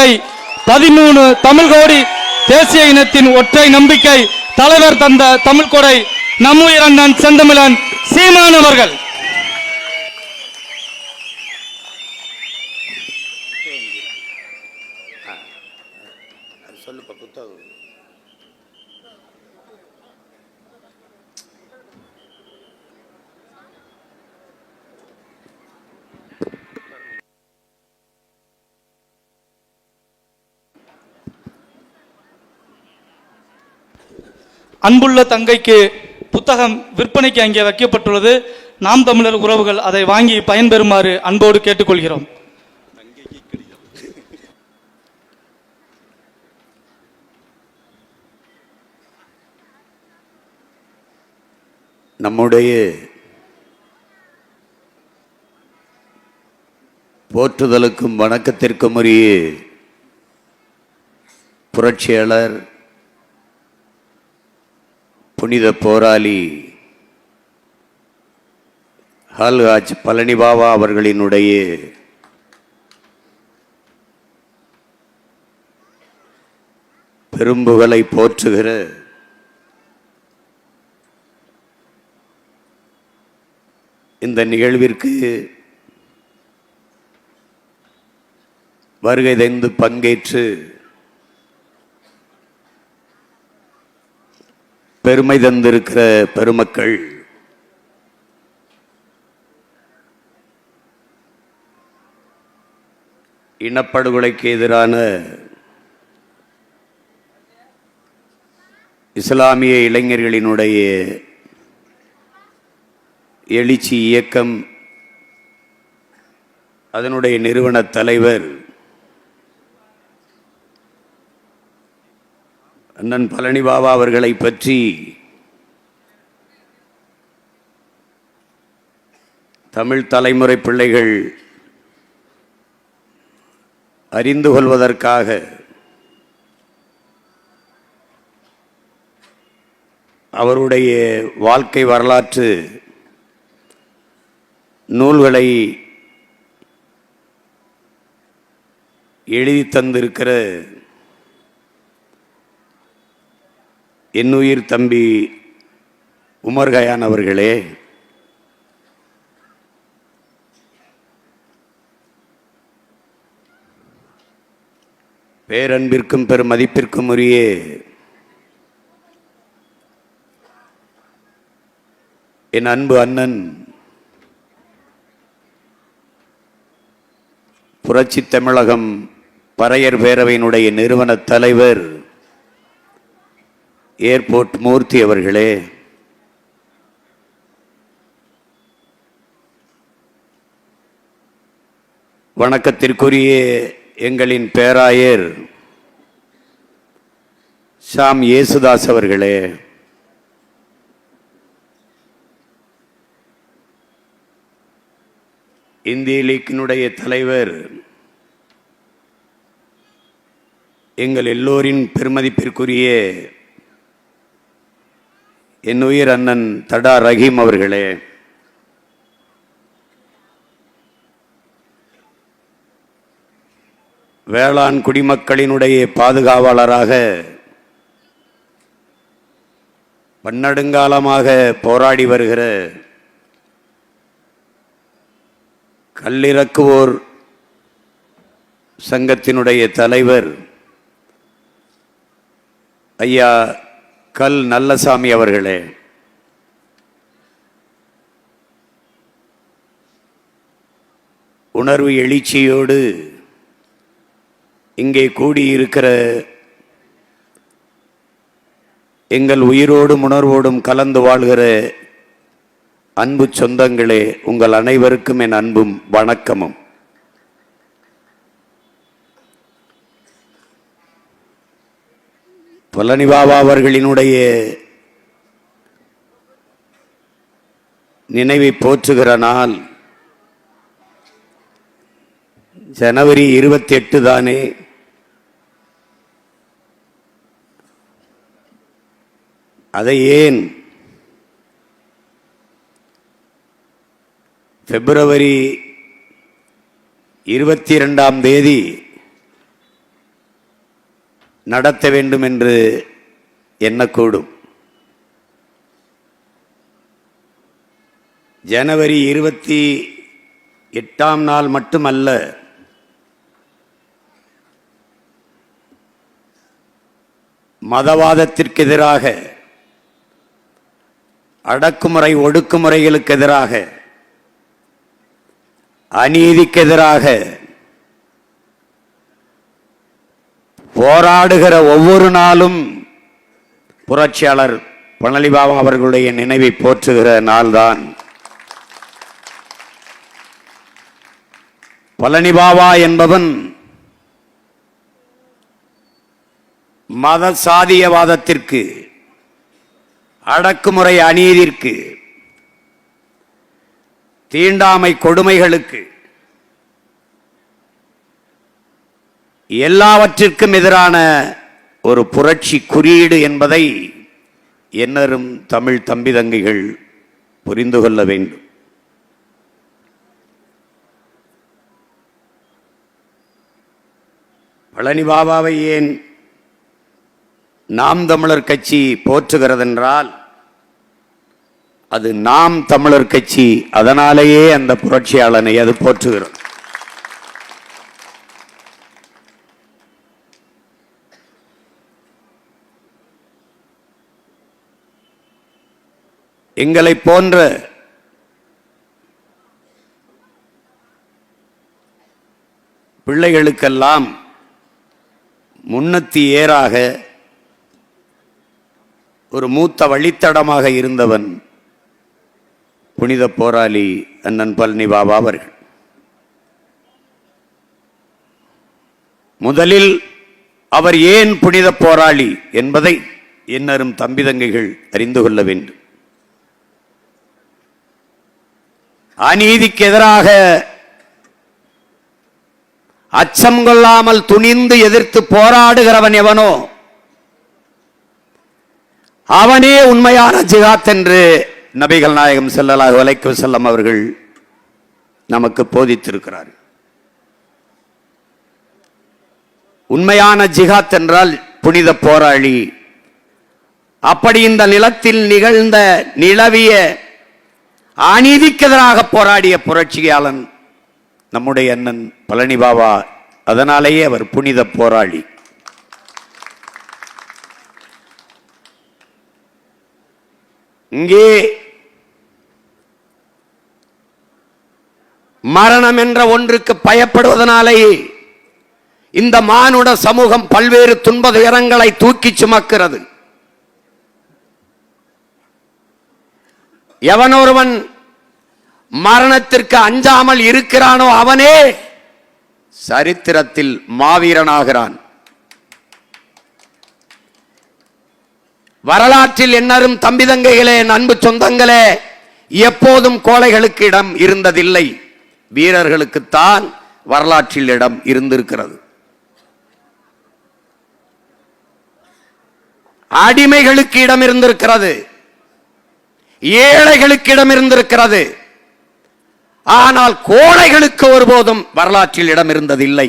நம்பிக்கை 13 தமிழ் கோடி தேசிய இனத்தின் ஒற்றை நம்பிக்கை தலைவர் தந்த தமிழ் கொடை நம்முயிர் அண்ணன் செந்தமிழன் சீமான் அவர்கள். அன்புள்ள தங்கைக்கு புத்தகம் விற்பனைக்கு அங்கே வைக்கப்பட்டுள்ளது. நாம் தமிழர் உறவுகள் அதை வாங்கி பயன்பெறுமாறு அன்போடு கேட்டுக்கொள்கிறோம். நம்முடைய போற்றுதலுக்கும் வணக்கத்திற்கும் உரிய புரட்சியாளர் புனித போராளி ஹால்ஹாஜ் பழனி பாபா அவர்களினுடைய பெரும்புகளை போற்றுகிற இந்த நிகழ்விற்கு வருகை தந்து பங்கேற்று பெருமை தந்திருக்கிற பெருமக்கள், இனப்படுகொலைக்கு எதிரான இஸ்லாமிய இளைஞர்களினுடைய எழுச்சி இயக்கம், அதனுடைய நிறுவன தலைவர் அண்ணன் பழனி பாபா அவர்களை பற்றி தமிழ் தலைமுறை பிள்ளைகள் அறிந்து கொள்வதற்காக அவருடைய வாழ்க்கை வரலாற்று நூல்களை எழுதி தந்திருக்கிற என்னுயிர் தம்பி உமர் கயான் அவர்களே, பேரன்பிற்கும் பெருமதிப்பிற்கும் உரிய என் அன்பு அண்ணன் புரட்சி தமிழகம் பறையர் பேரவையினுடைய நிறுவன தலைவர் ஏர்போர்ட் மூர்த்தி அவர்களே, வணக்கத்திற்குரிய எங்களின் பேராயர் ஷாம் இயேசுதாஸ் அவர்களே, இந்திய லீக்கினுடைய தலைவர், எங்கள் எல்லோரின் பெருமதிப்பிற்குரிய என் உயிர் அண்ணன் தடா ரஹீம் அவர்களே, வேளாண் குடிமக்களினுடைய பாதுகாவலராக பன்னெடுங்காலமாக போராடி வருகிற கல்லிறக்குவோர் சங்கத்தினுடைய தலைவர் ஐயா கல் நல்லசாமி அவர்களே, உணர்வு எழுச்சியோடு இங்கே கூடியிருக்கிற எங்கள் உயிரோடும் உணர்வோடும் கலந்து வாழ்கிற அன்பு சொந்தங்களே, உங்கள் அனைவருக்கும் என் அன்பும் வணக்கமும். பழனி பாபா அவர்களினுடைய நினைவை போற்றுகிற நாள் ஜனவரி 28 தானே. அதை ஏன் பிப்ரவரி 22ஆம் தேதி நடத்த வேண்டும் என்று எண்ணக்கூடும். ஜனவரி 28ஆம் நாள் மட்டுமல்ல, மதவாதத்திற்கு எதிராக, அடக்குமுறை ஒடுக்குமுறைகளுக்கு எதிராக, அநீதிக்கு எதிராக போராடுகிற ஒவ்வொரு நாளும் புரட்சியாளர் பழனி பாபா அவர்களுடைய நினைவை போற்றுகிற நாள்தான். பழனி பாபா என்பவன் மத சாதியவாதத்திற்கு, அடக்குமுறை அநீதிற்கு, தீண்டாமை கொடுமைகளுக்கு, எல்லாவற்றிற்கும் எதிரான ஒரு புரட்சி குறியீடு என்பதை எண்ணரும் தமிழ் தம்பி தங்கைகள் புரிந்து கொள்ள வேண்டும். பழனி பாபாவை ஏன் நாம் தமிழர் கட்சி போற்றுகிறதென்றால், அது நாம் தமிழர் கட்சி, அதனாலேயே அந்த புரட்சியாளனை அது போற்றுகிறது. எங்களை போன்ற பிள்ளைகளுக்கெல்லாம் முன்னத்தி ஏறாக ஒரு மூத்த வழித்தடமாக இருந்தவன் புனித போராளி அண்ணன் பழனி பாபா அவர்கள். முதலில் அவர் ஏன் புனித போராளி என்பதை எண்ணரும் தம்பி தங்கைகள் அறிந்து கொள்ள வேண்டும். அநீதிக்கு எதிராக அச்சம் கொள்ளாமல் துணிந்து எதிர்த்து போராடுகிறவன் எவனோ அவனே உண்மையான ஜிஹாத் என்று நபிகள் நாயகம் ஸல்லல்லாஹு அலைஹி வஸல்லம் அவர்கள் நமக்கு போதித்திருக்கிறார். உண்மையான ஜிஹாத் என்றால் புனித போராளி. அப்படி இந்த நிலத்தில் நிகழ்ந்த நிலவிய அநீதிக்கு எதிராக போராடிய புரட்சியாளன் நம்முடைய அண்ணன் பழனி பாபா. அதனாலேயே அவர் புனித போராளி. இங்கே மரணம் என்ற ஒன்றுக்கு பயப்படுவதனாலேயே இந்த மானுட சமூகம் பல்வேறு துன்ப துயரங்களை தூக்கி சுமக்கிறது. எவனொருவன் மரணத்திற்கு அஞ்சாமல் இருக்கிறானோ அவனே சரித்திரத்தில் மாவீரனாகிறான். வரலாற்றில் எண்ணரும் தம்பி தங்கைகளே, அன்பு சொந்தங்களே, எப்போதும் கோழைகளுக்கு இடம் இருந்ததில்லை. வீரர்களுக்குத்தான் வரலாற்றில் இடம் இருந்திருக்கிறது. அடிமைகளுக்கு இடம் இருந்திருக்கிறது, ஏழைகளுக்கு இடம் இருந்திருக்கிறது. ஆனால் கோழைகளுக்கு ஒருபோதும் வரலாற்றில் இடம் இருந்ததில்லை.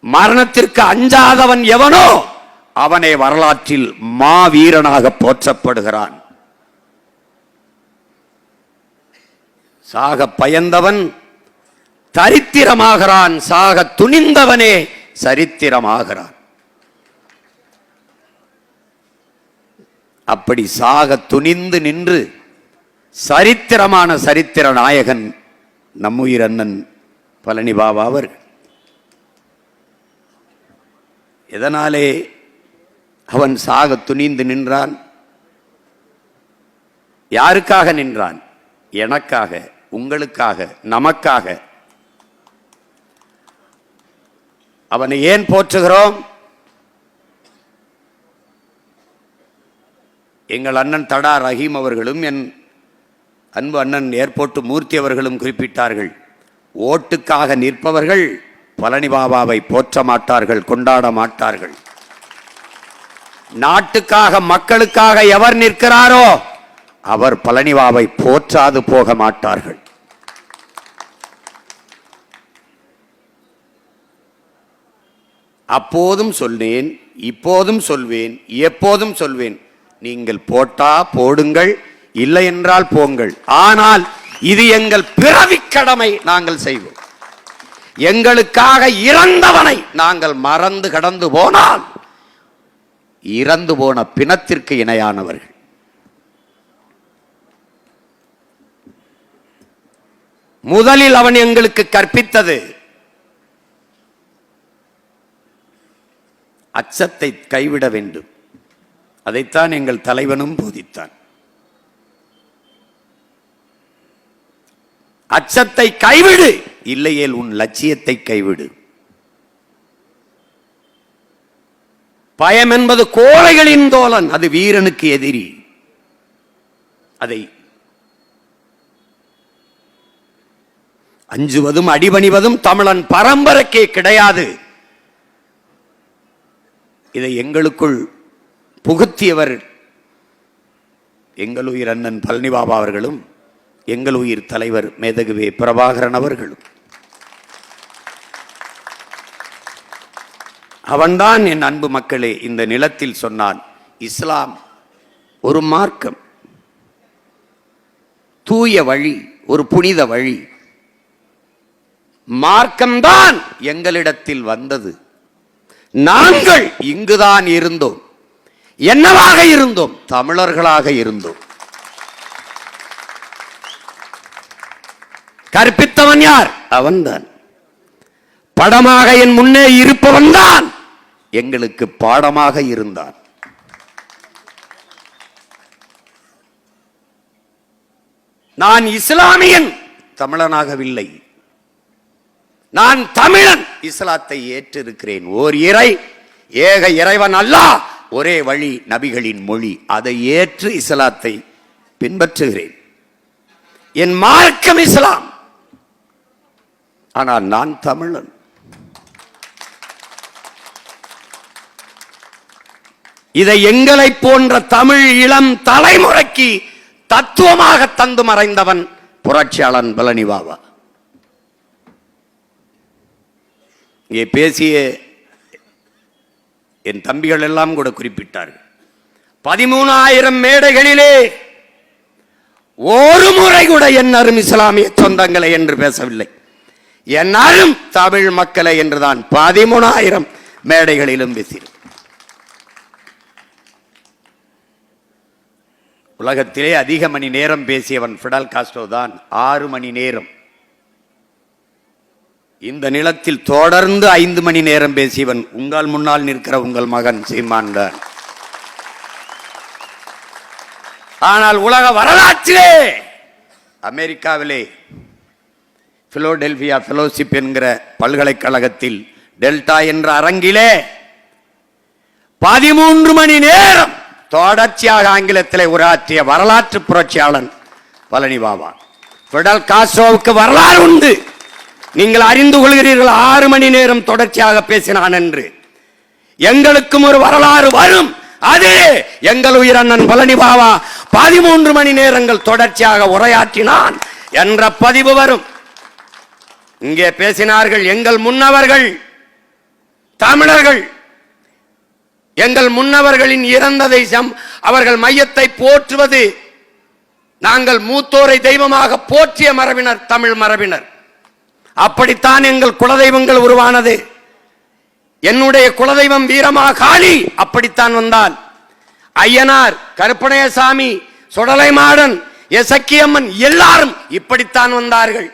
மரணத்திற்கு அஞ்சாதவன் எவனோ அவனே வரலாற்றில் மாவீரனாக போற்றப்படுகிறான். சாக பயந்தவன் தரித்திரமாகிறான், சாக துணிந்தவனே சரித்திரமாகிறான். அப்படி சாக துணிந்து நின்று சரித்திரமான சரித்திர நாயகன் நம்முயிர் அண்ணன் பழனி பாபா அவர். எதனாலே அவன் சாக துணிந்து நின்றான்? யாருக்காக நின்றான்? எனக்காக, உங்களுக்காக, நமக்காக. அவனை ஏன் போற்றுகிறோம்? எங்கள் அண்ணன் தடா ரஹீம் அவர்களும் என் அன்பு அண்ணன் ஏர்போர்ட் மூர்த்தி அவர்களும் குறிப்பிட்டார்கள். ஓட்டுக்காக நிற்பவர்கள் பழனி பாபாவை போற்ற மாட்டார்கள், கொண்டாட மாட்டார்கள். நாட்டுக்காக, மக்களுக்காக எவர் நிற்கிறாரோ அவர் பழனி பாபாவை போற்றாது போக மாட்டார்கள். அப்போதும் சொன்னேன், இப்போதும் சொல்வேன், எப்போதும் சொல்வேன். நீங்கள் போட்டா போடுங்கள், இல்லை என்றால் போங்கள். ஆனால் இது எங்கள் பிறவிக் கடமை, நாங்கள் செய்வோம். எங்களுக்காக இறந்தவனை நாங்கள் மறந்து கடந்து போனால் இறந்து போன பிணத்திற்கு இணையானவர்கள். முதலில் அவன் எங்களுக்கு கற்பித்தது அச்சத்தை கைவிட வேண்டும். அதைத்தான் எங்கள் தலைவனும் போதித்தான். அச்சத்தை கைவிடு, இல்லையேல் உன் லட்சியத்தை கைவிடு. பயம் என்பது கோழைகளின் தோழன், அது வீரனுக்கு எதிரி. அதை அஞ்சுவதும் அடிபணிவதும் தமிழன் பரம்பரைக்கே கிடையாது. இதை எங்களுக்குள் புகுத்தியவர் எங்கள் உயிர் அண்ணன் பழனிபாபா அவர்களும் எங்கள் உயிர் தலைவர் மேதகுவே பிரபாகரன் அவர்களும். அவன்தான் என் அன்பு மக்களே இந்த நிலத்தில் சொன்னான், இஸ்லாம் ஒரு மார்க்கம், தூய வழி, ஒரு புனித வழி. மார்க்கம்தான் எங்களிடத்தில் வந்தது. நாங்கள் இங்குதான் இருந்தோம். என்னவாக இருந்தோம்? தமிழர்களாக இருந்தோம். கற்பித்தவன் யார்? அவன்தான். படமாக என் முன்னே இருப்பவன் தான் எங்களுக்கு பாடமாக இருந்தான். நான் இஸ்லாமியன், தமிழனாகவில்லை. நான் தமிழன், இஸ்லாத்தை ஏற்றிருக்கிறேன். ஓர் இறை, ஏக இறைவன் அல்லாஹ், ஒரே வழி, நபிகளின் மொழி, அதை ஏற்று இஸ்லாத்தை பின்பற்றுகிறேன். என் மார்க்கம் இஸ்லாம். ஆனால் நான் தமிழன். இதை எங்களை போன்ற தமிழ் இளம் தலைமுறைக்கு தத்துவமாக தந்து மறைந்தவன் புரட்சியாளன் பழனிபாபா. இங்கே பேசிய என் தம்பிகள் எல்லாம் கூட குறிப்பிட்டார்கள். 13,000 மேடைகளிலே ஒரு முறை கூட என் அரும் இஸ்லாமிய சொந்தங்களை என்று பேசவில்லை. என் அரும் தமிழ் மக்களை என்றுதான் 13,000 மேடைகளிலும் பேசினார். உலகத்திலே அதிக மணி நேரம் பேசியவன் ஃபிடல் காஸ்ட்ரோ தான். 6 மணி நேரம். இந்த நிலத்தில் தொடர்ந்து 5 மணி நேரம் பேசியவன் உங்கள் முன்னால் நிற்கிற உங்கள் மகன் சீமான் தான். ஆனால் உலக வரலாற்றிலே அமெரிக்காவிலே பிலோடெல்பியா ஃபெலோஷிப் என்கிற பல்கலைக்கழகத்தில் டெல்டா என்ற அரங்கிலே 13 மணி நேரம் தொடர்ச்சியாக ஆங்கிலத்திலே உரையாற்றிய வரலாற்று புரட்சியாளன் பழனிபாபா. ஃபிடல் காஸ்ட்ரோவுக்கு வரலாறு உண்டு, நீங்கள் அறிந்து கொள்கிறீர்கள். 6 மணி நேரம் தொடர்ச்சியாக பேசினான் என்று. எங்களுக்கும் ஒரு வரலாறு வரும். அது எங்கள் உயிர் அண்ணன் பழனிபாபா 13 மணி நேரங்கள் தொடர்ச்சியாக உரையாற்றினான் என்ற பதிவு வரும். இங்கே பேசினார்கள் எங்கள் முன்னவர்கள் தமிழர்கள். எங்கள் முன்னவர்களின் இறந்ததை அவர்கள் மையத்தை போற்றுவது, நாங்கள் மூத்தோரை தெய்வமாக போற்றிய மரபினர் தமிழ் மரபினர். அப்படித்தான் எங்கள் குலதெய்வங்கள் உருவானது. என்னுடைய குலதெய்வம் வீரமா காளி அப்படித்தான் வந்தால். ஐயனார், கருப்பணையசாமி, சுடலை மாடன், எசக்கியம்மன் எல்லாரும் இப்படித்தான் வந்தார்கள்.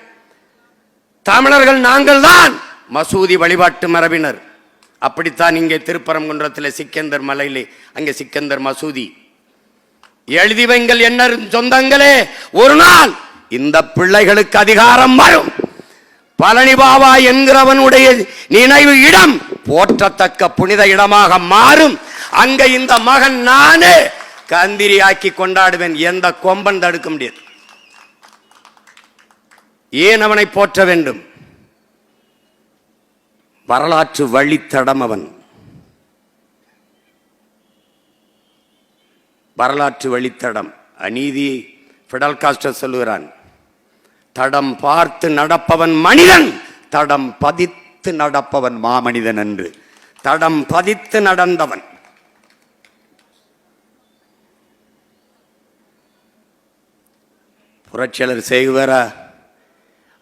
தமிழர்கள் நாங்கள் தான் மசூதி வழிபாட்டு மரபினர். அப்படித்தான் இங்கே திருப்பரங்குன்றத்தில் சிக்கந்தர் மலையிலே அங்கே சிக்கந்தர் மசூதி. எழுதி வைங்கள் என்ன சொந்தங்களே, ஒரு நாள் இந்த பிள்ளைகளுக்கு அதிகாரம் வரும். பழனிபாபா என்கிறவனுடைய நினைவு இடம் போற்றத்தக்க புனித இடமாக மாறும். அங்க இந்த மகன் நானே கந்திரியாக்கி கொண்டாடுவேன். எந்த கொம்பன் தடுக்க முடியாது. ஏன் அவனை போற்ற வேண்டும்? வரலாற்று வழித்தடம் அவன். வரலாற்று வழித்தடம். அநீதி ஃபிடல் காஸ்ட்ரோ சொல்லுகிறான், தடம் பார்த்து நடப்பவன் மனிதன், தடம் பதித்து நடப்பவன் மாமனிதன் என்று. தடம் பதித்து நடந்தவன். புரட்சியாளர் சேகுவேரா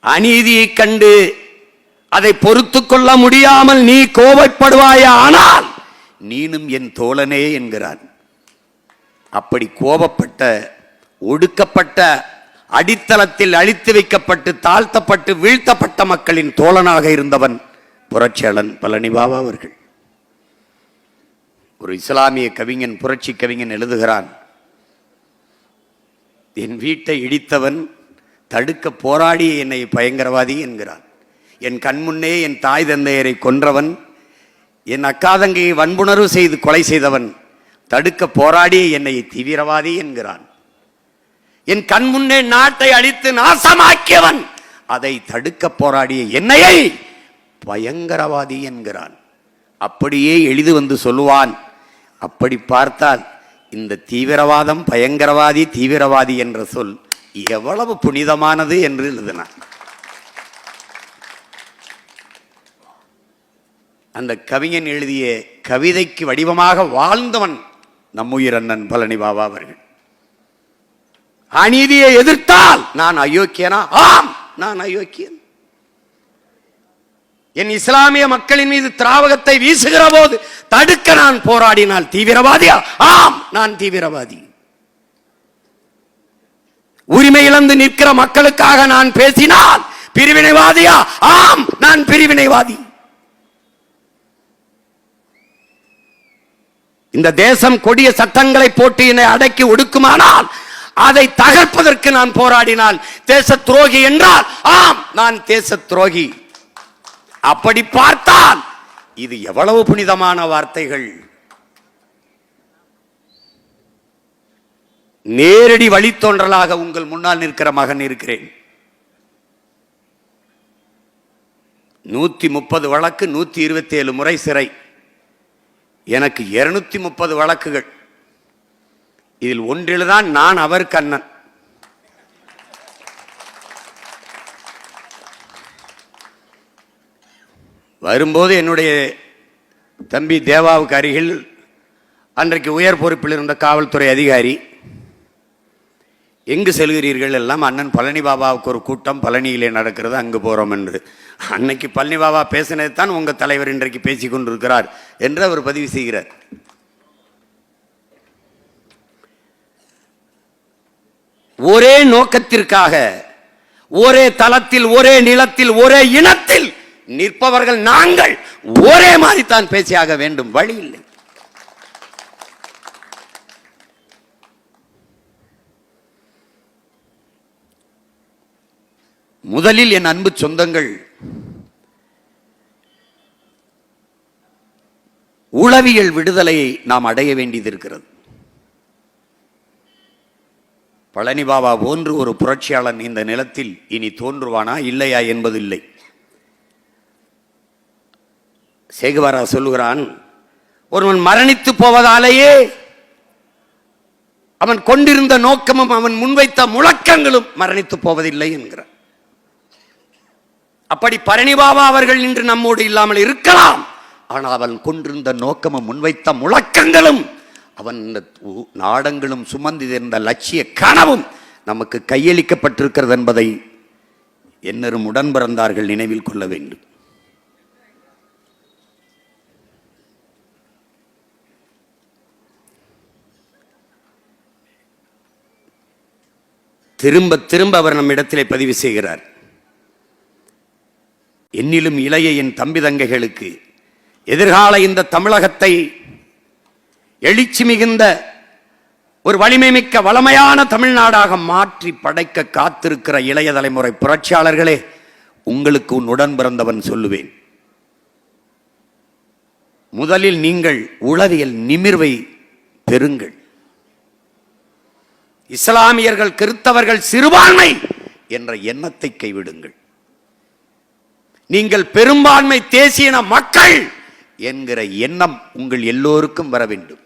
அநீதியை கண்டு அதை பொறுத்து கொள்ள முடியாமல் நீ கோபப்படுவாயா, ஆனால் நீனும் என் தோழனே என்கிறான். அப்படி கோபப்பட்ட, ஒடுக்கப்பட்ட, அடித்தளத்தில் அழித்து வைக்கப்பட்டு, தாழ்த்தப்பட்டு, வீழ்த்தப்பட்ட மக்களின் தோழனாக இருந்தவன் புரட்சியாளன் பழனிபாபா அவர்கள். ஒரு இஸ்லாமிய கவிஞன், புரட்சி கவிஞன் எழுதுகிறான், என் வீட்டை இடித்தவன் தடுக்க போராடி என்னை பயங்கரவாதி என்கிறான். என் கண்முன்னே என் தாய் தந்தையரை கொன்றவன், என் அக்காதங்கையை வன்புணர்வு செய்து கொலை செய்தவன் தடுக்க போராடி என்னை தீவிரவாதி என்கிறான். என் கண்முன்னே நாட்டை அழித்து நாசமாக்கியவன் அதை தடுக்க போராடிய என்னையை பயங்கரவாதி என்கிறான். அப்படியே எழுதி வந்து சொல்லுவான். அப்படி பார்த்தால் இந்த தீவிரவாதம், பயங்கரவாதி, தீவிரவாதி என்ற சொல் எவ்வளவு புனிதமானது என்று எழுதினான். அந்த கவிஞன் எழுதிய கவிதைக்கு வடிவமாக வாழ்ந்தவன் நம்முயிர் அண்ணன் பழனிபாபா அவர்கள். அநீதியை எதிர்த்தால் நான் அயோக்கியனா? ஆம், நான் அயோக்கியன். என் இஸ்லாமிய மக்களின் மீது திராவகத்தை வீசுகிற போது தடுக்க நான் போராடினால் தீவிரவாதியா? ஆம், நான் தீவிரவாதி. உரிமை இழந்து நிற்கிற மக்களுக்காக நான் பேசினால் பிரிவினைவாதியா? ஆம், நான் பிரிவினைவாதி. இந்த தேசம் கொடிய சட்டங்களை போட்டு என்னை அடக்கி ஒடுக்குமானால் அதை தகர்ப்பதற்கு நான் போராடினால் தேச துரோகி என்றால் ஆம், நான் தேச துரோகி. அப்படி பார்த்தால் இது எவ்வளவு புனிதமான வார்த்தைகள். நேரடி வழித்தோன்றலாக உங்கள் முன்னால் நிற்கிற மகன் இருக்கிறேன். 130 வழக்கு, 127 முறை சிறை, எனக்கு 230 வழக்குகள். இதில் ஒன்றில்தான் நான் அவருக்கு அண்ணன். வரும்போது என்னுடைய தம்பி தேவாவுக்கு அருகில் அன்றைக்கு உயர் பொறுப்பில் இருந்த காவல்துறை அதிகாரி, எங்கு செல்கிறீர்கள்? எல்லாம் அண்ணன் பழனிபாபாவுக்கு ஒரு கூட்டம் பழனியிலே நடக்கிறது, அங்கு போகிறோம் என்று. அன்னைக்கு பழனிபாபா பேசினது தான் உங்கள் தலைவர் இன்றைக்கு பேசிக் கொண்டிருக்கிறார் என்று அவர் பதிவு செய்கிறார். ஒரே நோக்கத்திற்காக, ஒரே தளத்தில், ஒரே நிலத்தில், ஒரே இனத்தில் நிற்பவர்கள் நாங்கள். ஒரே மாதிரி தான் பேசியாக வேண்டும், வழி இல்லை. முதலில் என் அன்பு சொந்தங்கள், உளவியல் விடுதலையை நாம் அடைய வேண்டியது இருக்கிறது. பழனிபாபா போன்று ஒரு புரட்சியாளன் இந்த நிலத்தில் இனி தோன்றுவானா இல்லையா என்பதில்லை. சேகுவேரா சொல்லுகிறான், ஒருவன் மரணித்து போவதாலேயே அவன் கொண்டிருந்த நோக்கமும் அவன் முன்வைத்த முழக்கங்களும் மரணித்து போவதில்லை என்கிறார். அப்படி பழனிபாபா அவர்கள் இன்று நம்மோடு இல்லாமல் இருக்கலாம், ஆனால் அவன் கொண்டிருந்த நோக்கமும் முன்வைத்த முழக்கங்களும் அவன் நாடங்களும் சுமந்திருந்த லட்சிய கனவும் நமக்கு கையளிக்கப்பட்டிருக்கிறது என்பதை என்னரும் உடன் பிறந்தார்கள் நினைவில் கொள்ள வேண்டும். திரும்ப திரும்ப அவர் நம்மிடத்திலே பதிவு செய்கிறார், என்னிலும் இளைய என் தம்பி தங்கைகளுக்கு எதிர்கால இந்த தமிழகத்தை எழுச்சி மிகுந்த ஒரு வலிமை மிக்க வளமையான தமிழ்நாடாக மாற்றி படைக்க காத்திருக்கிற இளைய தலைமுறை புரட்சியாளர்களே, உங்களுக்கு உடன் பிறந்தவன் சொல்லுவேன், முதலில் நீங்கள் உளவியல் நிமிர்வை பெறுங்கள். இஸ்லாமியர்கள், கிறிஸ்தவர்கள் சிறுபான்மை என்ற எண்ணத்தை கைவிடுங்கள். நீங்கள் பெரும்பான்மை தேசிய மக்கள் என்கிற எண்ணம் உங்கள் எல்லோருக்கும் வர வேண்டும்.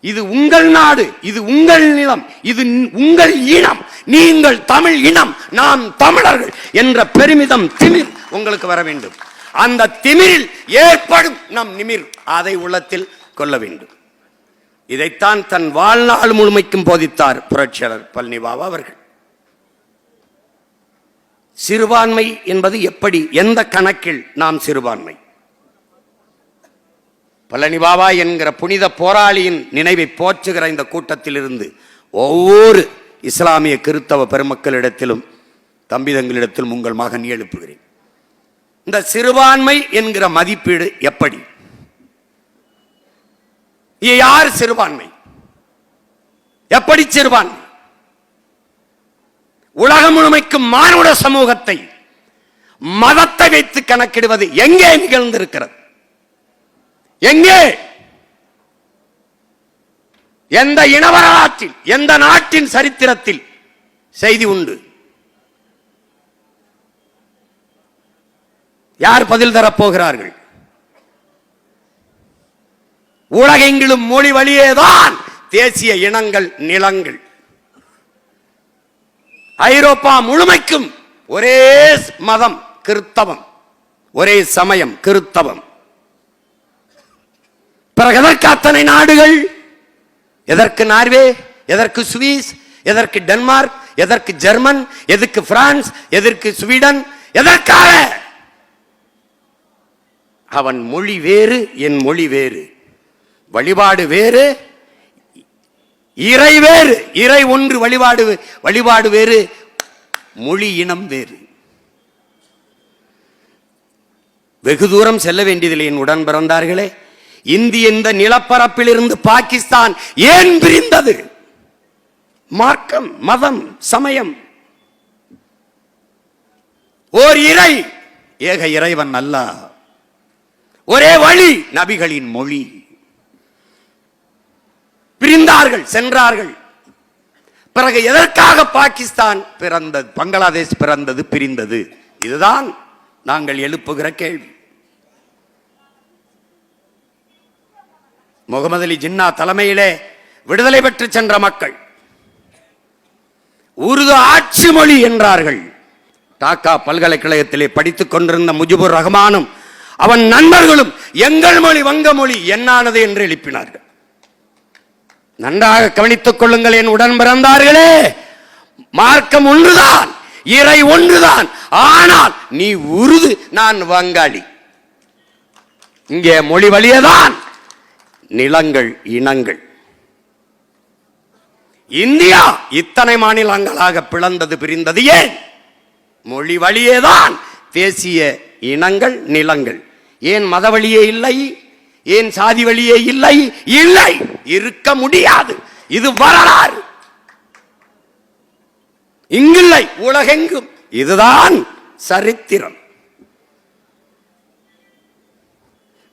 இது உங்கள் நாடு, இது உங்கள் நிலம், இது உங்கள் இனம், நீங்கள் தமிழ் இனம், நாம் தமிழர்கள் என்ற பெருமிதம், திமிர் உங்களுக்கு வர வேண்டும். அந்த திமிரில் ஏற்படும் நம் நிமிர் அதை உள்ளத்தில் கொள்ள வேண்டும். இதைத்தான் தன் வாழ்நாள் முழுமைக்கும் போதித்தார் புரட்சியாளர் பழனி பாபா அவர்கள். சிறுபான்மை என்பது எப்படி, எந்த கணக்கில் நாம் சிறுபான்மை? பழனி பாபா என்கிற புனித போராளியின் நினைவை போற்றுகிற இந்த கூட்டத்தில் இருந்து ஒவ்வொரு இஸ்லாமிய கிறிஸ்தவ பெருமக்களிடத்திலும் தம்பிதங்களிடத்திலும் உங்கள் மகன் எழுப்புகிறேன். இந்த சிறுபான்மை என்கிற மதிப்பீடு எப்படி? யார் சிறுபான்மை? எப்படி சிறுபான்மை? உலகம் முழுமைக்கும் மானுட சமூகத்தை மதத்தை வைத்து கணக்கிடுவது எங்கே நிகழ்ந்திருக்கிறது? எங்கே? எந்த இன வரலாற்றில், எந்த நாட்டின் சரித்திரத்தில் செய்தி உண்டு? யார் பதில் தரப்போகிறார்கள்? உலகெங்கிலும் மொழி வழியேதான் தேசிய இனங்கள், நிலங்கள். ஐரோப்பா முழுமைக்கும் ஒரே மதம் கிறிஸ்தவம், ஒரே சமயம் கிறிஸ்தவம். பிறகு எதற்கு அத்தனை நாடுகள்? எதற்கு நார்வே, எதற்கு சுவிஸ், எதற்கு டென்மார்க், எதற்கு ஜெர்மன், எதற்கு பிரான்ஸ், எதற்கு ஸ்வீடன்? எதற்காக? அவன் மொழி வேறு, என் மொழி வேறு, வழிபாடு வேறு, இறை வேறு. இறை ஒன்று, வழிபாடு வேறு, மொழி இனம் வேறு. வெகு தூரம் செல்ல வேண்டியதில்லை என் உடன் பிறந்தார்களே. இந்திய இந்த நிலப்பரப்பில் இருந்து பாகிஸ்தான் ஏன் பிரிந்தது? மார்க்கம், மதம், சமயம். ஓர் இறை, ஏக இறைவன் அல்லாஹ், ஒரே வழி, நபிகளின் மொழி. பிரிந்தார்கள், சென்றார்கள். பிறகு எதற்காக பாகிஸ்தான் பிறந்தது, பங்களாதேஷ் பிறந்தது, பிரிந்தது? இதுதான் நாங்கள் எழுப்புகிற கேள்வி. முகமது அலி ஜின்னா தலைமையிலே விடுதலை பெற்று சென்ற மக்கள் உருது ஆட்சி மொழி என்றார்கள். டாக்கா பல்கலைக்கழகத்திலே படித்துக் கொண்டிருந்த முஜிபுர் ரஹ்மானும் அவன் நண்பர்களும் எங்கள் மொழி வங்க மொழி என்னானது என்று எழுப்பினார்கள். நன்றாக கவனித்துக் கொள்ளுங்கள் என் உடன் பிறந்தார்களே. மார்க்கம் ஒன்றுதான், இறை ஒன்றுதான். ஆனால் நீ உருது, நான் வங்காளி. இங்கே மொழி வழியேதான் நிலங்கள், இனங்கள். இந்தியா இத்தனை மாநிலங்களாக பிளந்தது, பிரிந்தது ஏன்? மொழி வழியேதான் தேசிய இனங்கள், நிலங்கள். ஏன் மத வழியே இல்லை? ஏன் சாதி வழியே இல்லை? இல்லை, இருக்க முடியாது. இது வரலாறு. இங்கில்லை, உலகெங்கும். இதுதான் சரித்திரம்.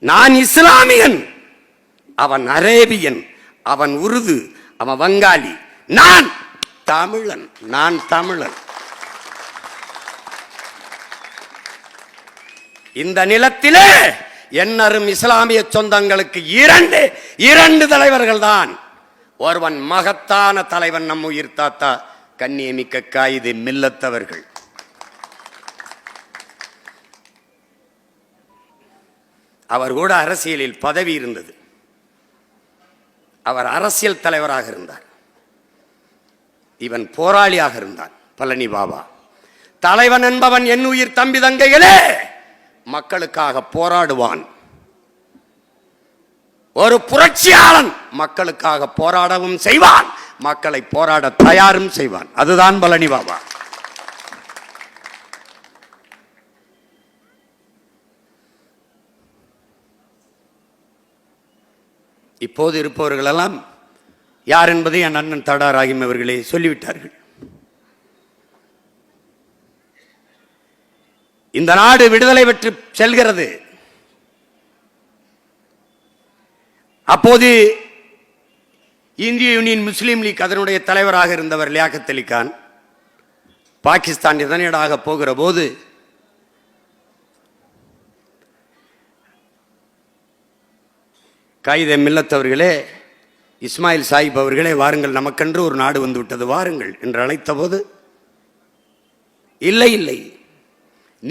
நான் இஸ்லாமியன், அவன் அரேபியன், அவன் உருது, அவன் வங்காளி, நான் தமிழன். நான் தமிழன். இந்த நிலத்திலே என்னரும் இஸ்லாமிய சொந்தங்களுக்கு இரண்டு தலைவர்கள் தான். ஒருவன் மகத்தான தலைவன், நம் உயிர் தாத்தா கண்ணியமிக்க காயிதே மில்லத் அவர்கள். அவர் கூட அரசியலில் பதவி இருந்தது. அவர் அரசியல் தலைவராக இருந்தார். இவன் போராளியாக இருந்தான். பழனி பாபா தலைவன் என்பவன் என் உயிர் தம்பி தங்கைகளே மக்களுக்காக போராடுவான். ஒரு புரட்சியாளன் மக்களுக்காக போராடவும் செய்வான், மக்களை போராட தயாரும் செய்வான். அதுதான் பழனி பாபா. இப்போது இருப்பவர்கள் எல்லாம் யார் என்பதை என் அண்ணன் தடா ராகிம் அவர்களே சொல்லிவிட்டார்கள். இந்த நாடு விடுதலை பெற்று செல்கிறது. அப்போது இந்திய யூனியன் முஸ்லீம் லீக் அதனுடைய தலைவராக இருந்தவர் லியாகத் அலி கான் பாகிஸ்தான் இதனீடாக போகிற போது காயிதே மில்லத் அவர்களே, இஸ்மாயில் சாஹிப் அவர்களே, வாருங்கள், நமக்கென்று ஒரு நாடு வந்து விட்டது, வாருங்கள் என்று அழைத்த போது இல்லை இல்லை,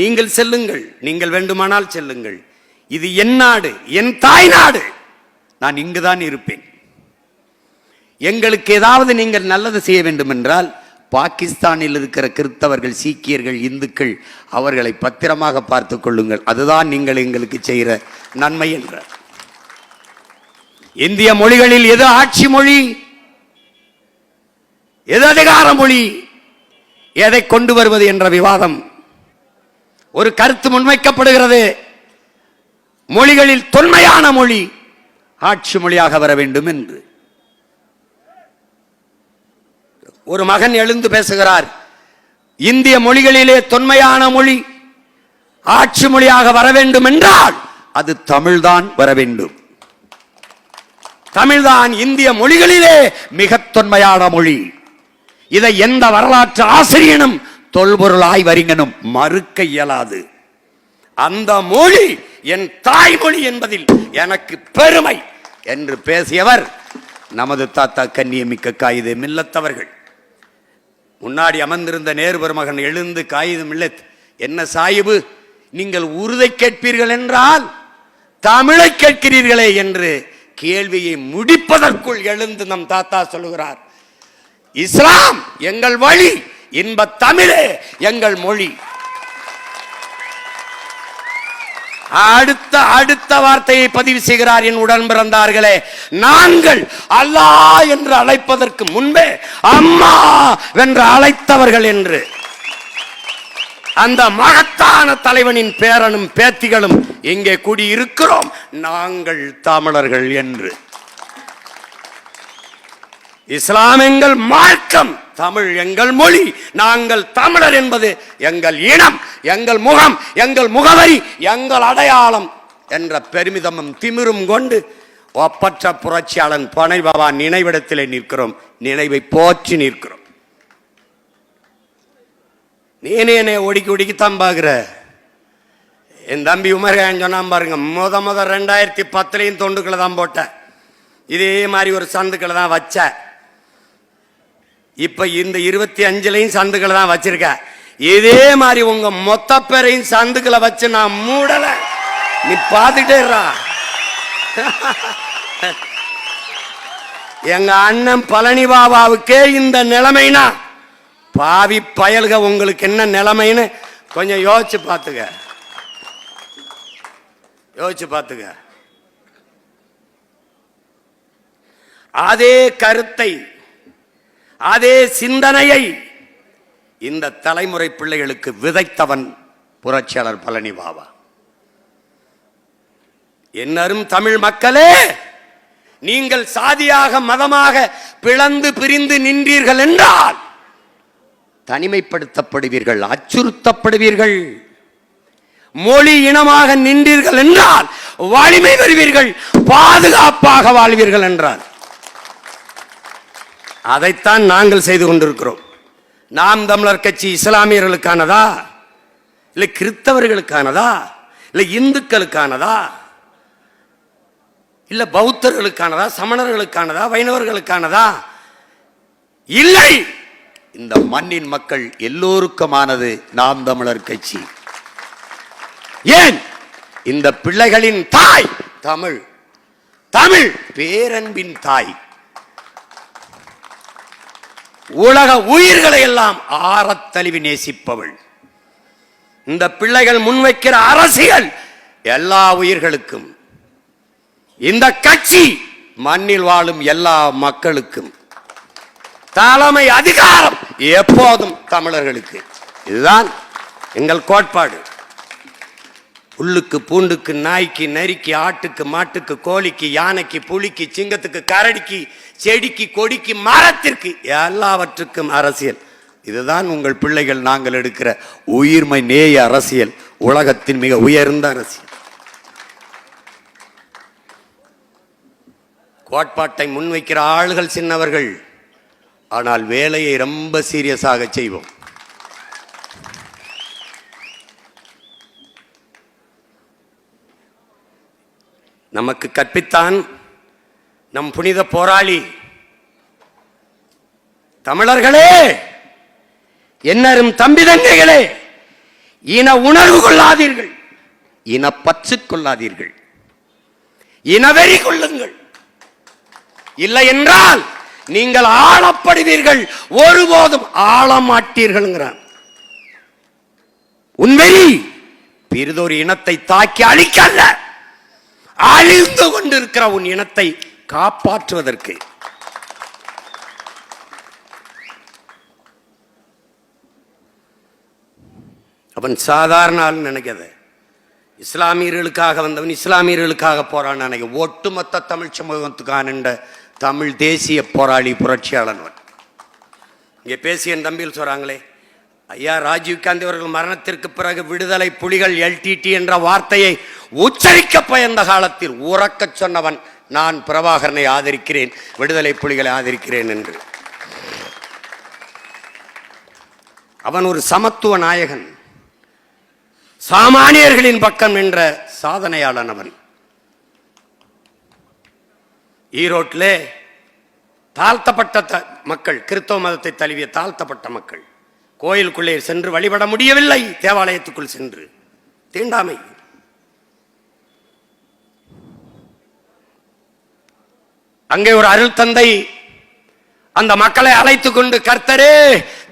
நீங்கள் செல்லுங்கள், நீங்கள் வேண்டுமானால் செல்லுங்கள். இது என் நாடு, என் தாய் நாடு. நான் இங்குதான் இருப்பேன். எங்களுக்கு ஏதாவது நீங்கள் நல்லது செய்ய வேண்டும் என்றால் பாகிஸ்தானில் இருக்கிற கிறிஸ்தவர்கள், சீக்கியர்கள், இந்துக்கள் அவர்களை பத்திரமாக பார்த்துக் கொள்ளுங்கள். அதுதான் நீங்கள் எங்களுக்கு செய்கிற நன்மை என்றார். இந்திய மொழிகளில் எது ஆட்சி மொழி, எது அதிகார மொழி, எதை கொண்டு வருவது என்ற விவாதம், ஒரு கருத்து முன்வைக்கப்படுகிறது. மொழிகளில் தொன்மையான மொழி ஆட்சி மொழியாக வர வேண்டும் என்று ஒரு மகன் எழுந்து பேசுகிறார். இந்திய மொழிகளிலே தொன்மையான மொழி ஆட்சி மொழியாக வர வேண்டும் என்றால் அது தமிழ்தான் வர வேண்டும். தமிழ்தான் இந்திய மொழிகளிலே மிக தொன்மையான மொழி. இதை எந்த வரலாற்று ஆசிரியனும் தொல்பொருள் ஆய்வறிஞனும் மறுக்க இயலாது. அந்த மொழி என் தாய்மொழி என்பதில் எனக்கு பெருமை என்று பேசியவர் நமது தாத்தா கண்ணியமிக்க காயிதே மில்லத் அவர்கள். முன்னாடி அமர்ந்திருந்த நேரு பெருமகன் எழுந்து, காயிதே மில்லத், என்ன சாயிபு, நீங்கள் உருதை கேட்பீர்கள் என்றால் தமிழை கேட்கிறீர்களே என்று கேள்வியை முடிப்பதற்குள் எழுந்து நம் தாத்தா சொல்லுகிறார், இஸ்லாம் எங்கள் வழி, இன்ப தமிழே எங்கள் மொழி. அடுத்த வார்த்தையை பதிவு செய்கிறார், என் உடன் பிறந்தார்களே, நாங்கள் அல்லாஹ் என்று அழைப்பதற்கு முன்பே அம்மா என்று அழைத்தவர்கள் என்று. அந்த மகத்தான தலைவனின் பேரனும் பேத்திகளும் இங்கே கூடியிருக்கிறோம், நாங்கள் தமிழர்கள் என்று. இஸ்லாம் எங்கள் மார்க்கம், தமிழ் எங்கள் மொழி, நாங்கள் தமிழர் என்பது எங்கள் இனம், எங்கள் முகம், எங்கள் முகவரி, எங்கள் அடையாளம் என்ற பெருமிதமும் திமிரும் கொண்டு ஒப்பற்ற புரட்சியாளன் பனை பாபா நினைவிடத்திலே நிற்கிறோம், நினைவை போற்றி நிற்கிறோம். நீனே ஒடுக்கித்தான் பாக்குற. என் தம்பி உமர்கான் சொன்னா பாருங்க, முத 2010 தொண்டுக்களை தான் போட்ட, இதே மாதிரி ஒரு சந்துக்களை தான் வச்ச. இப்ப இந்த 25 சந்துக்களை தான் வச்சிருக்க. இதே மாதிரி உங்க மொத்த பேரையும் சந்துக்களை வச்சு நான் மூடல, நீ பாத்துட்டே இருடா. எங்க அண்ணன் பழனி பாபாவுக்கே இந்த நிலைமைனா பாவி பயல்க உங்களுக்கு என்ன நிலைமைன்னு கொஞ்சம் யோசிச்சு பார்த்துக்க. அதே கருத்தை, அதே சிந்தனையை இந்த தலைமுறை பிள்ளைகளுக்கு விதைத்தவன் புரட்சியாளர் பழனி பாபா. என்னரும் தமிழ் மக்களே, நீங்கள் சாதியாக மதமாக பிளந்து பிரிந்து நின்றீர்கள் என்றால் தனிமைப்படுத்தப்படுவீர்கள், அச்சுறுத்தப்படுவீர்கள். மொழி இனமாக நின்றீர்கள் என்றால் வலிமை பெறுவீர்கள், பாதுகாப்பாக வாழ்வீர்கள் என்றார். அதைத்தான் நாங்கள் செய்து கொண்டிருக்கிறோம். நாம் தமிழர் கட்சி இஸ்லாமியர்களுக்கானதா, இல்லை கிறிஸ்தவர்களுக்கானதா, இல்லை இந்துக்களுக்கானதா, இல்லை பௌத்தர்களுக்கானதா, சமணர்களுக்கானதா, வைணவர்களுக்கானதா? இல்லை, இந்த மண்ணின் மக்கள் எல்லோருக்குமானது நாம் தமிழர் கட்சி. ஏன்? இந்த பிள்ளைகளின் தாய் தமிழ், தமிழ் பேரன்பின் தாய். உலக உயிர்களை எல்லாம் ஆரத்தழுவி நேசிப்பவள். இந்த பிள்ளைகள் முன்வைக்கிற அரசியல் எல்லா உயிர்களுக்கும், இந்த கட்சி மண்ணில் வாழும் எல்லா மக்களுக்கும், தலைமை அதிகாரம் எப்போதும் தமிழர்களுக்கு. இதுதான் எங்கள் கோட்பாடு. புல்லுக்கு பூண்டுக்கு நாய்க்கு நரிக்கு ஆட்டுக்கு மாட்டுக்கு கோழிக்கு யானைக்கு புலிக்கு சிங்கத்துக்கு கரடிக்கு செடிக்கு கொடிக்கு மரத்திற்கு எல்லாவற்றுக்கும் அரசியல். இதுதான் உங்கள் பிள்ளைகள் நாங்கள் எடுக்கிற உயிர்மை நேய அரசியல், உலகத்தின் மிக உயர்ந்த அரசியல். கோட்பாட்டை முன்வைக்கிற ஆள்கள் சின்னவர்கள், ஆனால் வேலையை ரொம்ப சீரியஸாக செய்வோம். நமக்கு கற்பித்தான் நம் புனித போராளி. தமிழர்களே, என்னரும் தம்பி தங்கைகளே, இன உணர்வு கொள்ளாதீர்கள், இனப்பற்று கொள்ளாதீர்கள், இனவெறி கொள்ளுங்கள். இல்லை என்றால் நீங்கள் ஆளப்படுவீர்கள், ஒருபோதும் ஆள மாட்டீர்கள். உண்மையை பிறிதொரு இனத்தை தாக்கி அழிக்கல்ல, அழிந்து கொண்டிருக்கிற உன் இனத்தை காப்பாற்றுவதற்கு. அவன் சாதாரண ஆள் நினைக்காத. இஸ்லாமியர்களுக்காக வந்தவன், இஸ்லாமியர்களுக்காக போரான் நினைக்க. ஒட்டுமொத்த தமிழ் சமூகத்துக்கான தமிழ் தேசிய போராளி, புரட்சியாளன். இங்கே பேசிய தம்பியில் சொல்றாங்களே, ஐயா ராஜீவ் காந்தி அவர்கள் மரணத்திற்கு பிறகு விடுதலை புலிகள் LTT என்ற வார்த்தையை உச்சரிக்க பயந்த காலத்தில் உறக்க சொன்னவன் நான் பிரபாகரனை ஆதரிக்கிறேன், விடுதலை புலிகளை ஆதரிக்கிறேன் என்று. அவன் ஒரு சமத்துவ நாயகன், சாமானியர்களின் பக்கம் என்ற சாதனையாளன் அவன். ஈரோட்டிலே தாழ்த்தப்பட்ட மக்கள், கிறிஸ்தவ மதத்தை தழுவிய தாழ்த்தப்பட்ட மக்கள் கோயிலுக்குள்ளே சென்று வழிபட முடியவில்லை, தேவாலயத்துக்குள் சென்று. தீண்டாமை. அங்கே ஒரு அருள் தந்தை அந்த மக்களை அழைத்துக் கொண்டு, கர்த்தரே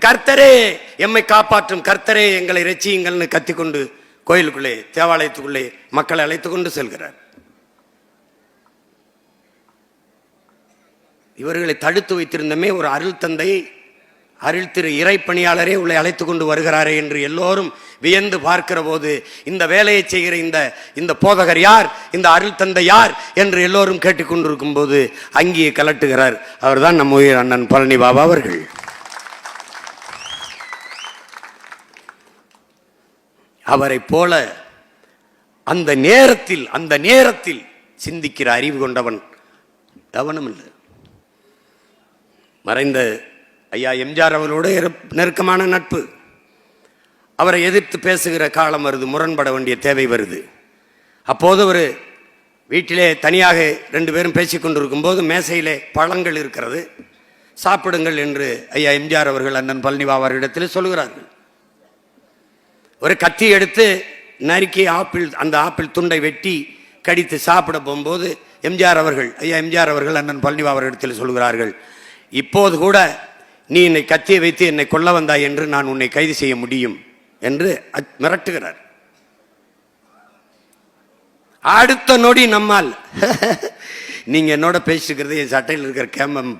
கர்த்தரே எம்மை காப்பாற்றும், கர்த்தரே எங்களை ரட்சியுங்கள்னு கத்திக்கொண்டு கோயிலுக்குள்ளே, தேவாலயத்துக்குள்ளே மக்களை அழைத்துக் கொண்டு செல்கிறார். இவர்களை தடுத்து வைத்திருந்தமே ஒரு அருள் தந்தை, அருள் திரு இறைப்பணியாளரே உள்ளே அழைத்துக் கொண்டு வருகிறாரே என்று எல்லோரும் வியந்து பார்க்கிற போது, இந்த வேலையை செய்கிற இந்த போதகர் யார், இந்த அருள் தந்தை யார் என்று எல்லோரும் கேட்டுக்கொண்டிருக்கும் போது அங்கேயே கலட்டுகிறார். அவர்தான் நம்ம உயிர் அண்ணன் பழனி பாபா அவர்கள். அவரை போல அந்த நேரத்தில் சிந்திக்கிற அறிவு கொண்டவன் கவனம் இல்லை. மறைந்த ஐயா எம்ஜிஆர் அவர்களோடு நெருக்கமான நட்பு. அவரை எதிர்த்து பேசுகிற காலம் வருது, முரண்பட வேண்டிய தேவை வருது. அப்போது ஒரு வீட்டிலே தனியாக 2 பேரும் பேசிக்கொண்டிருக்கும் போது மேசையிலே பழங்கள் இருக்கிறது, சாப்பிடுங்கள் என்று ஐயா எம்ஜிஆர் அவர்கள் அண்ணன் பழனி பாபா அவர்களிடத்தில் சொல்கிறார்கள். ஒரு கத்தி எடுத்து நறுக்கி அந்த ஆப்பிள் துண்டை வெட்டி கடித்து சாப்பிட போகும்போது ஐயா எம்ஜிஆர் அவர்கள் அண்ணன் பழனி பாபா அவர்களிடத்தில் சொல்கிறார்கள், இப்போது கூட நீ என்னை கத்தியை வைத்து என்னை கொல்ல வந்தாய் என்று நான் உன்னை கைது செய்ய முடியும் என்று மிரட்டுகிறார். அடுத்த நொடி நம்மால் நீங்க என்னோட பேசிக்கிறது என் சட்டையில் இருக்கிற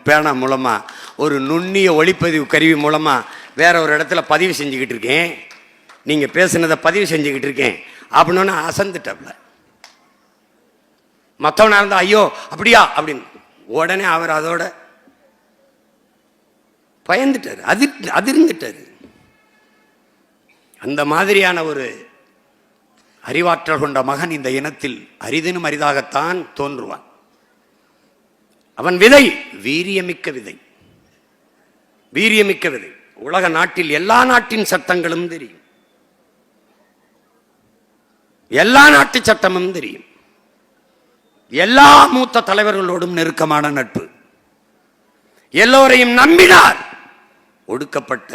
பேனா மூலமா, ஒரு நுண்ணிய ஒளிப்பதிவு கருவி மூலமா வேற ஒரு இடத்துல பதிவு செஞ்சுக்கிட்டு இருக்கேன், நீங்க பேசுனதை பதிவு செஞ்சுக்கிட்டு இருக்கேன் அப்படின்னு அசந்துட்டப்ல. மற்றவனா இருந்தா ஐயோ அப்படியா அப்படின்னு உடனே அவர் அதோட பயந்துட்டார், அதிர்ந்துட்டார். அந்த மாதிரியான ஒரு அறிவாற்றல் கொண்ட மகன் இந்த இனத்தில் அரிதினும் அரிதாகத்தான் தோன்றுவான். அவன் விதை வீரியமிக்க விதை, வீரியமிக்க விதை. உலக நாட்டில் எல்லா நாட்டின் சட்டங்களும் தெரியும், எல்லா நாட்டு சட்டமும் தெரியும், எல்லா மூத்த தலைவர்களோடும் நெருக்கமான நட்பு, எல்லோரையும் நம்பினார். ஒடுக்கப்பட்ட,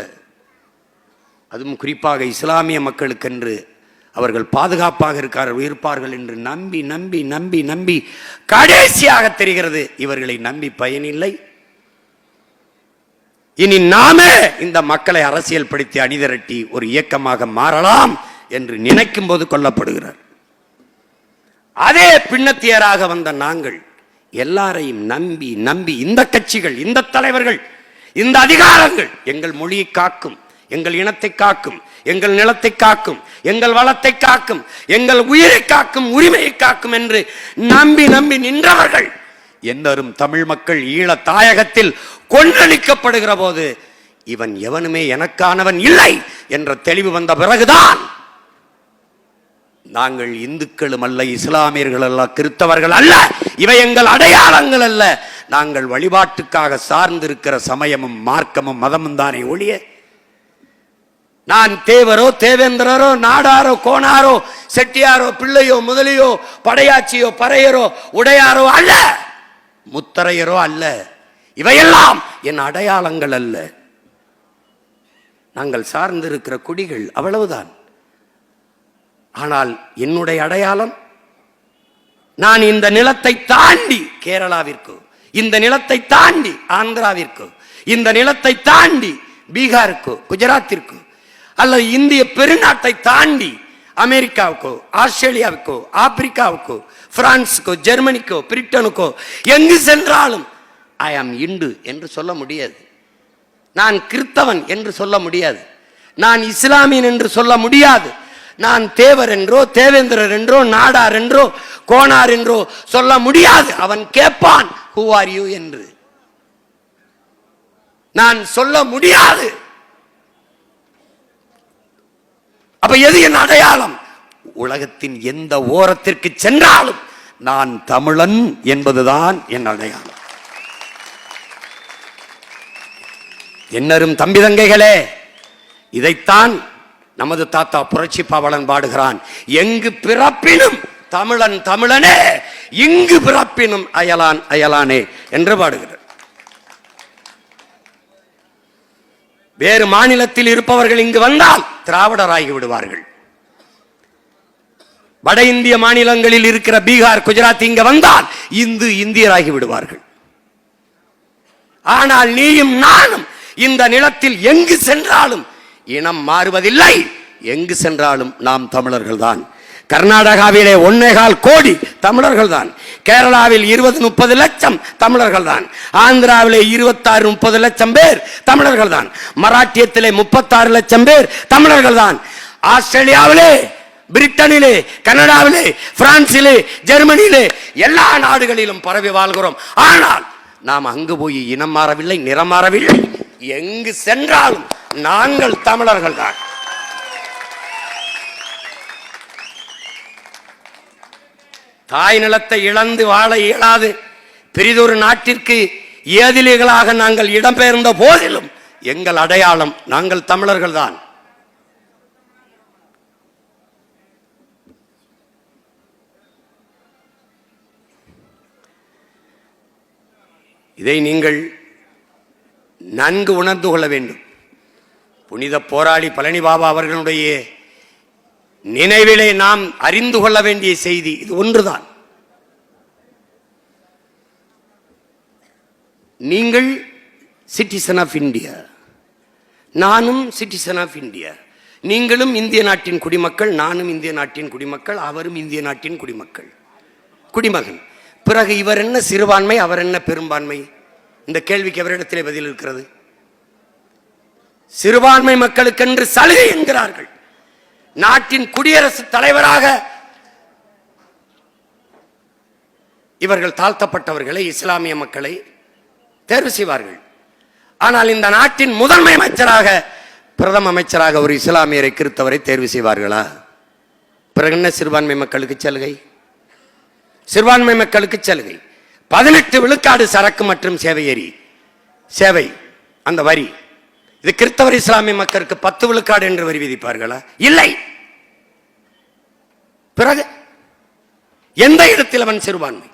அதுவும் குறிப்பாக இஸ்லாமிய மக்களுக்கென்று அவர்கள் பாதுகாப்பாக இருப்பார்கள் என்று நம்பி நம்பி நம்பி நம்பி கடைசியாக தெரிகிறது இவர்களை நம்பி பயனில்லை. இனி நாமே இந்த மக்களை அரசியல் படுத்தி அணிதிரட்டி ஒரு இயக்கமாக மாறலாம் என்று நினைக்கும் போது கொல்லப்படுகிறார். அதே பின்னத்தியராக வந்த நாங்கள் எல்லாரையும் நம்பி நம்பி இந்த கட்சிகள், இந்த தலைவர்கள், இந்த அதிகாரங்கள் எங்கள் மொழியை காக்கும், எங்கள் இனத்தை காக்கும், எங்கள் நிலத்தை காக்கும், எங்கள் வளத்தை காக்கும், எங்கள் உயிரை காக்கும், உரிமையை காக்கும் என்று நம்பி நம்பி நின்றவர்கள் எல்லாரும் தமிழ் மக்கள் ஈழ தாயகத்தில் கொன்றளிக்கப்படுகிற போது இவன் எவனுமே எனக்கானவன் இல்லை என்ற தெளிவு வந்த பிறகுதான் நாங்கள் இந்துக்களும் அல்ல, இஸ்லாமியர்கள் அல்ல, கிறிஸ்தவர்கள் அல்ல, இவை எங்கள் அடையாளங்கள் அல்ல, நாங்கள் வழிபாட்டுக்காக சார்ந்திருக்கிற சமயமும் மார்க்கமும் மதமும் தானே ஒழிய நான் தேவரோ தேவேந்திரரோ நாடாரோ கோணாரோ செட்டியாரோ பிள்ளையோ முதலியோ படையாச்சியோ பறையரோ உடையாரோ அல்ல, முத்தரையரோ அல்ல. இவையெல்லாம் என் அடையாளங்கள் அல்ல. நாங்கள் சார்ந்திருக்கிற குடிகள், அவ்வளவுதான். ஆனால் என்னுடைய அடையாளம், நான் இந்த நிலத்தை தாண்டி கேரளாவிற்கு, இந்த நிலத்தை தாண்டி ஆந்திராவிற்கு, இந்த நிலத்தை தாண்டி பீகாருக்கு, குஜராத்திற்கு, அல்லது இந்திய பெருநாட்டை தாண்டி அமெரிக்காவுக்கோ, ஆஸ்திரேலியாவுக்கோ, ஆப்பிரிக்காவுக்கோ, பிரான்ஸுக்கோ, ஜெர்மனிக்கோ, பிரிட்டனுக்கோ எங்கு சென்றாலும் ஐ ஆம் இந்து என்று சொல்ல முடியாது. நான் கிறிஸ்தவன் என்று சொல்ல முடியாது. நான் இஸ்லாமியன் என்று சொல்ல முடியாது. நான் தேவர் என்றோ, தேவேந்திரர் என்றோ, நாடார் என்றோ, கோனார் என்றோ சொல்ல முடியாது. அவன் கேட்பான் who are you என்று. நான் சொல்ல முடியாது. அப்ப எது என் அடையாளம்? உலகத்தின் எந்த ஓரத்திற்கு சென்றாலும் நான் தமிழன் என்பதுதான் என் அடையாளம். என்னரும் தம்பி தங்கைகளே, இதைத்தான் நமது தாத்தா புரட்சி பாவலன் பாடுகிறான். எங்கு பிறப்பினும் தமிழன் தமிழனே, இங்கு பிறப்பினும் அயலான் அயலானே என்று பாடுகிறார். வேறு மாநிலத்தில் இருப்பவர்கள் இங்கு வந்தால் திராவிடராகி விடுவார்கள். வட இந்திய மாநிலங்களில் இருக்கிற பீகார், குஜராத் இங்க வந்தால் இந்தியராகி விடுவார்கள். ஆனால் நீயும் நானும் இந்த நிலத்தில் எங்கு சென்றாலும் இனம் மாறுவதில்லை. எங்கு சென்றாலும் நாம் தமிழர்கள் தான். கர்நாடகாவிலே 1.25 கோடி தமிழர்கள் தான். கேரளாவில் 20-30 லட்சம் தமிழர்கள் தான். ஆந்திராவிலே 26-30 லட்சம் பேர் தமிழர்கள் தான். மராட்டியத்திலே 36 லட்சம் பேர் தமிழர்கள் தான். ஆஸ்திரேலியாவிலே, பிரிட்டனிலே, கனடாவிலே, பிரான்சிலே, ஜெர்மனியிலே எல்லா நாடுகளிலும் பரவி வாழ்கிறோம். ஆனால் நாம் அங்கு போய் இனம் மாறவில்லை, நிறம் மாறவில்லை. எங்கு சென்றாலும் நாங்கள் தமிழர்கள் தான். தாய் நிலத்தை இழந்து வாழ இயலாது பெரிதொரு நாட்டிற்கு ஏதிலிகளாக நாங்கள் இடம்பெயர்ந்த போதிலும் எங்கள் அடையாளம் நாங்கள் தமிழர்கள் தான். இதை நீங்கள் நன்கு உணர்ந்து கொள்ள வேண்டும். புனித போராளி பழனி பாபா அவர்களுடைய நினைவிலே நாம் அறிந்து கொள்ள வேண்டிய செய்தி இது ஒன்றுதான். நீங்கள் சிட்டிசன் ஆஃப் இந்தியா, நானும் சிட்டிசன் ஆஃப் இந்தியா. நீங்களும் இந்திய நாட்டின் குடிமக்கள், நானும் இந்திய நாட்டின் குடிமக்கள், அவரும் இந்திய நாட்டின் குடிமக்கள், குடிமகன். பிறகு இவர் என்ன சிறுபான்மை, அவர் என்ன பெரும்பான்மை? இந்த கேள்விக்கு எவரிடத்திலே பதில் இருக்கிறது? சிறுபான்மை மக்களுக்கென்று சலுகை என்கிறார்கள். நாட்டின் குடியரசுத் தலைவராக இவர்கள் தாழ்த்தப்பட்டவர்களை, இஸ்லாமிய மக்களை தேர்வு செய்வார்கள். ஆனால் இந்த நாட்டின் முதன்மை அமைச்சராக, பிரதம அமைச்சராக ஒரு இஸ்லாமியரை, கிறிஸ்தவரை தேர்வு செய்வார்களா? பிறகு என்ன சிறுபான்மை மக்களுக்கு சலுகை? சிறுபான்மை மக்களுக்கு சலுகை 18 விழுக்காடு சரக்கு மற்றும் சேவை அந்த வரி. இது கிறிஸ்தவர் இஸ்லாமிய மக்களுக்கு 10 விழுக்காடு என்று வரி விதிப்பார்களா? இல்லை. பிறகு எந்த இடத்தில் அவன் சிறுபான்மை?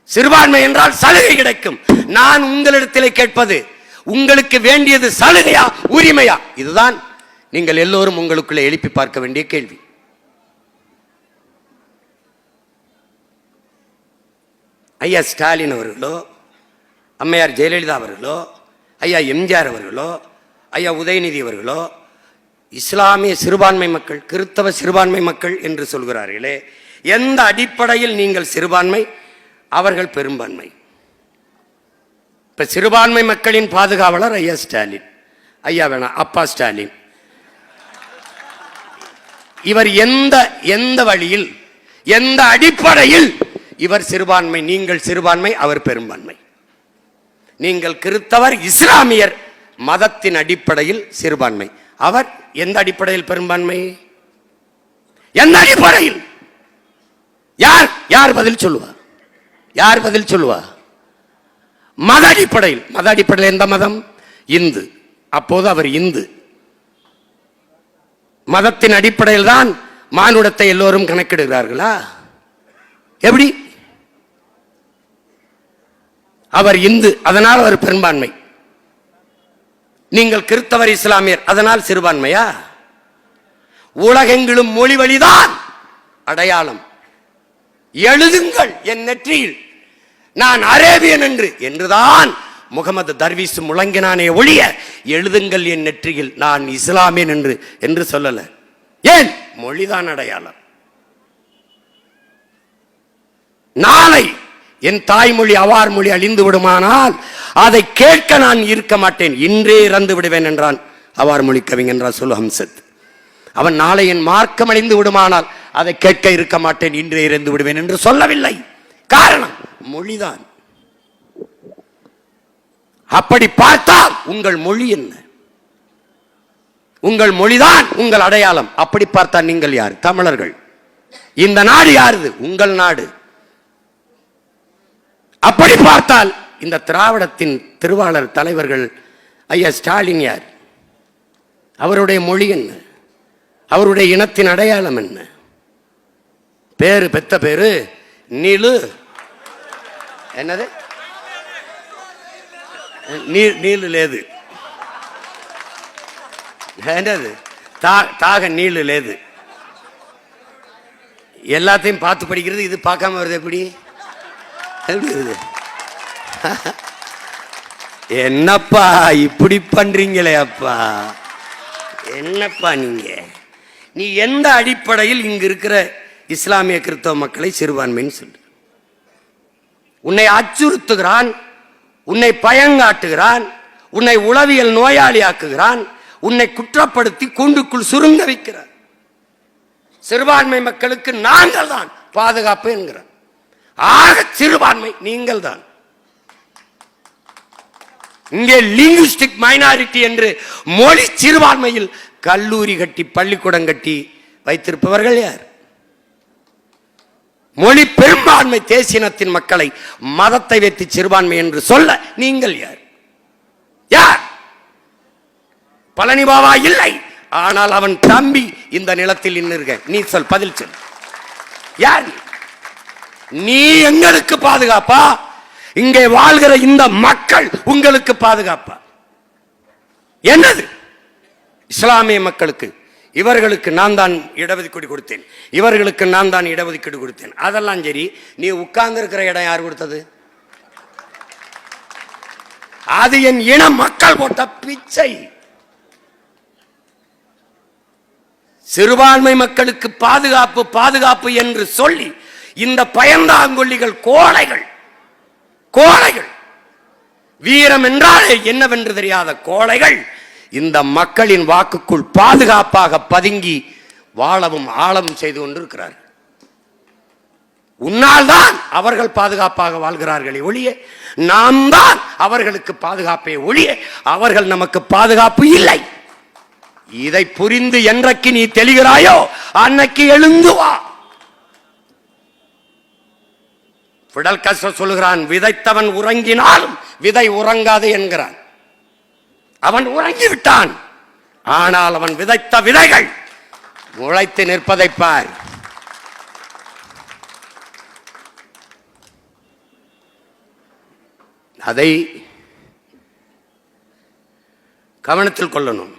சிறுபான்மை என்றால் சலுகை கிடைக்கும். நான் உங்களிடத்திலே கேட்பது, உங்களுக்கு வேண்டியது சலுகையா உரிமையா? இதுதான் நீங்கள் எல்லோரும் உங்களுக்குள்ளே எழுப்பி பார்க்க வேண்டிய கேள்வி. ஐயா ஸ்டாலின் அவர்களோ, அம்மையார் ஜெயலலிதா அவர்களோ, ஐயா எம்ஜிஆர் அவர்களோ, ஐயா உதயநிதி அவர்களோ இஸ்லாமிய சிறுபான்மை மக்கள், கிறிஸ்தவ சிறுபான்மை மக்கள் என்று சொல்கிறார்களே, எந்த அடிப்படையில் நீங்கள் சிறுபான்மை, அவர்கள் பெரும்பான்மை? இப்ப சிறுபான்மை மக்களின் பாதுகாவலர் ஐயா ஸ்டாலின், ஐயா வேணாம் அப்பா ஸ்டாலின். இவர் எந்த வழியில், எந்த அடிப்படையில் இவர் சிறுபான்மை, நீங்கள் சிறுபான்மை, அவர் பெரும்பான்மை? நீங்கள் கிறிஸ்தவர் இஸ்லாமியர் மதத்தின் அடிப்படையில் சிறுபான்மை, அவர் எந்த அடிப்படையில் பெரும்பான்மை? எந்த அடிப்படையில்? யார் பதில் சொல்லுவார்? யார் பதில் சொல்லுவார்? மத அடிப்படையில். மத அடிப்படையில் எந்த மதம்? இந்து. அப்போது அவர் இந்து. மதத்தின் அடிப்படையில் தான் மானுடத்தை எல்லோரும் கணக்கிடுகிறார்களா? எப்படி? அவர் இந்து, அதனால் அவர் பெரும்பான்மை. நீங்கள் கிறிஸ்தவர் இஸ்லாமியர், அதனால் சிறுபான்மையா? உலகெங்கிலும் மொழி வழிதான் அடையாளம். எழுதுங்கள் என் நெற்றியில் நான் அரேபியன் என்றுதான் முகமது தர்வீஸ் முழங்கினானே ஒழிய எழுதுங்கள் என் நெற்றியில் நான் இஸ்லாமியன் என்று சொல்லல. ஏன்? மொழிதான் அடையாளம். நாளை என் தாய்மொழி அவார் மொழி அழிந்து விடுமானால் அதை கேட்க நான் இருக்க மாட்டேன், இன்றே இறந்து விடுவேன் என்றான் அவார் மொழி கவிஞன் ரசூல் ஹம்சத். அவன் நாளை என் மார்க்கம் அழிந்து விடுமானால் அதை கேட்க இருக்க மாட்டேன், இன்றே இறந்து விடுவேன் என்று சொல்லவில்லை. காரணம் மொழிதான். அப்படி பார்த்தால் உங்கள் மொழி என்ன? உங்கள் மொழிதான் உங்கள் அடையாளம். அப்படி பார்த்தால் நீங்கள் யார்? தமிழர்கள். இந்த நாடு யாருது? உங்கள் நாடு. அப்படி பார்த்தால் இந்த திராவிடத்தின் திருவாளர் தலைவர்கள் ஐயா ஸ்டாலின் யார்? அவருடைய மொழி என்ன? அவருடைய இனத்தின் அடையாளம் என்ன? பேரு பெத்த பேரு நீலு, என்னது நீலு லேது, என்னது தாக நீலு லேது. எல்லாத்தையும் பார்த்து படிக்கிறது, இது பார்க்காம வருது. எப்படி வருது? என்னப்பா இப்படி பண்றீங்களே அப்பா, என்னப்பா நீ எந்த அடிப்படையில் இங்கு இருக்கிற இஸ்லாமிய கிறிஸ்தவ மக்களை சிறுபான்மைன்னு சொல்லு? உன்னை அச்சுறுத்துகிறான், உன்னை பயங்காட்டுகிறான், உன்னை உளவியல் நோயாளி ஆக்குகிறான், உன்னை குற்றப்படுத்தி கூண்டுக்குள் சுருங்க வைக்கிறான். சிறுபான்மை மக்களுக்கு நாங்கள் தான் பாதுகாப்பு என்கிறான். ஆக சிறுபான்மை நீங்கள் தான். இங்கே லிங்குஸ்டிக் மைனாரிட்டி என்று மொழி சிறுபான்மையில் கல்லூரி கட்டி பள்ளிக்கூடம் கட்டி வைத்திருப்பவர்கள் யார்? மொழி பெரும்பான்மை தேசியனத்தின் மக்களை மதத்தை வைத்து சிறுபான்மை என்று சொல்ல நீங்கள் யார்? யார்? பழனி பாபா இல்லை, ஆனால் அவன் தம்பி இந்த நிலத்தில் நின்னுருக்க. நீ சொல், பதில் சொல். யார் நீ? எங்களுக்கு பாதுகாப்பா? இங்கே வாழ்கிற இந்த மக்கள் உங்களுக்கு பாதுகாப்பா? என்னது? இஸ்லாமிய மக்களுக்கு இவர்களுக்கு நான் தான் இடஒதுக்கீடு கொடுத்தேன், இவர்களுக்கு நான் தான் இடஒதுக்கீடு கொடுத்தேன். அதெல்லாம் சரி, நீ உட்கார்ந்து இருக்கிற இடம் யார் கொடுத்தது? அது என் இன மக்கள் போட்ட பிச்சை. சிறுபான்மை மக்களுக்கு பாதுகாப்பு பாதுகாப்பு என்று சொல்லி இந்த பயந்தாங்கொல்லிகள் கோழைகள், கோழைகள், வீரம் என்றாலே என்னவென்று தெரியாத கோழைகள் இந்த மக்களின் வாக்குக்குள் பாதுகாப்பாக பதுங்கி வாழவும் ஆழவும் செய்து கொண்டிருக்கிறார்கள். உன்னால் தான் அவர்கள் பாதுகாப்பாக வாழ்கிறார்களே ஒழிய, நாம் தான் அவர்களுக்கு பாதுகாப்பே ஒழிய அவர்கள் நமக்கு பாதுகாப்பு இல்லை. இதை புரிந்து என்றைக்கு நீ தெளிகிறாயோ அன்னைக்கு எழுந்து வா. பிடல் காஸ்ட்ரோ சொல்லுகிறான், விதைத்தவன் உறங்கினாலும் விதை உறங்காது என்கிறான். அவன் உறங்கிவிட்டான், ஆனால் அவன் விதைத்த விதைகள் முளைத்து நிற்பதை பார். அதை கவனத்தில் கொள்ளணும்.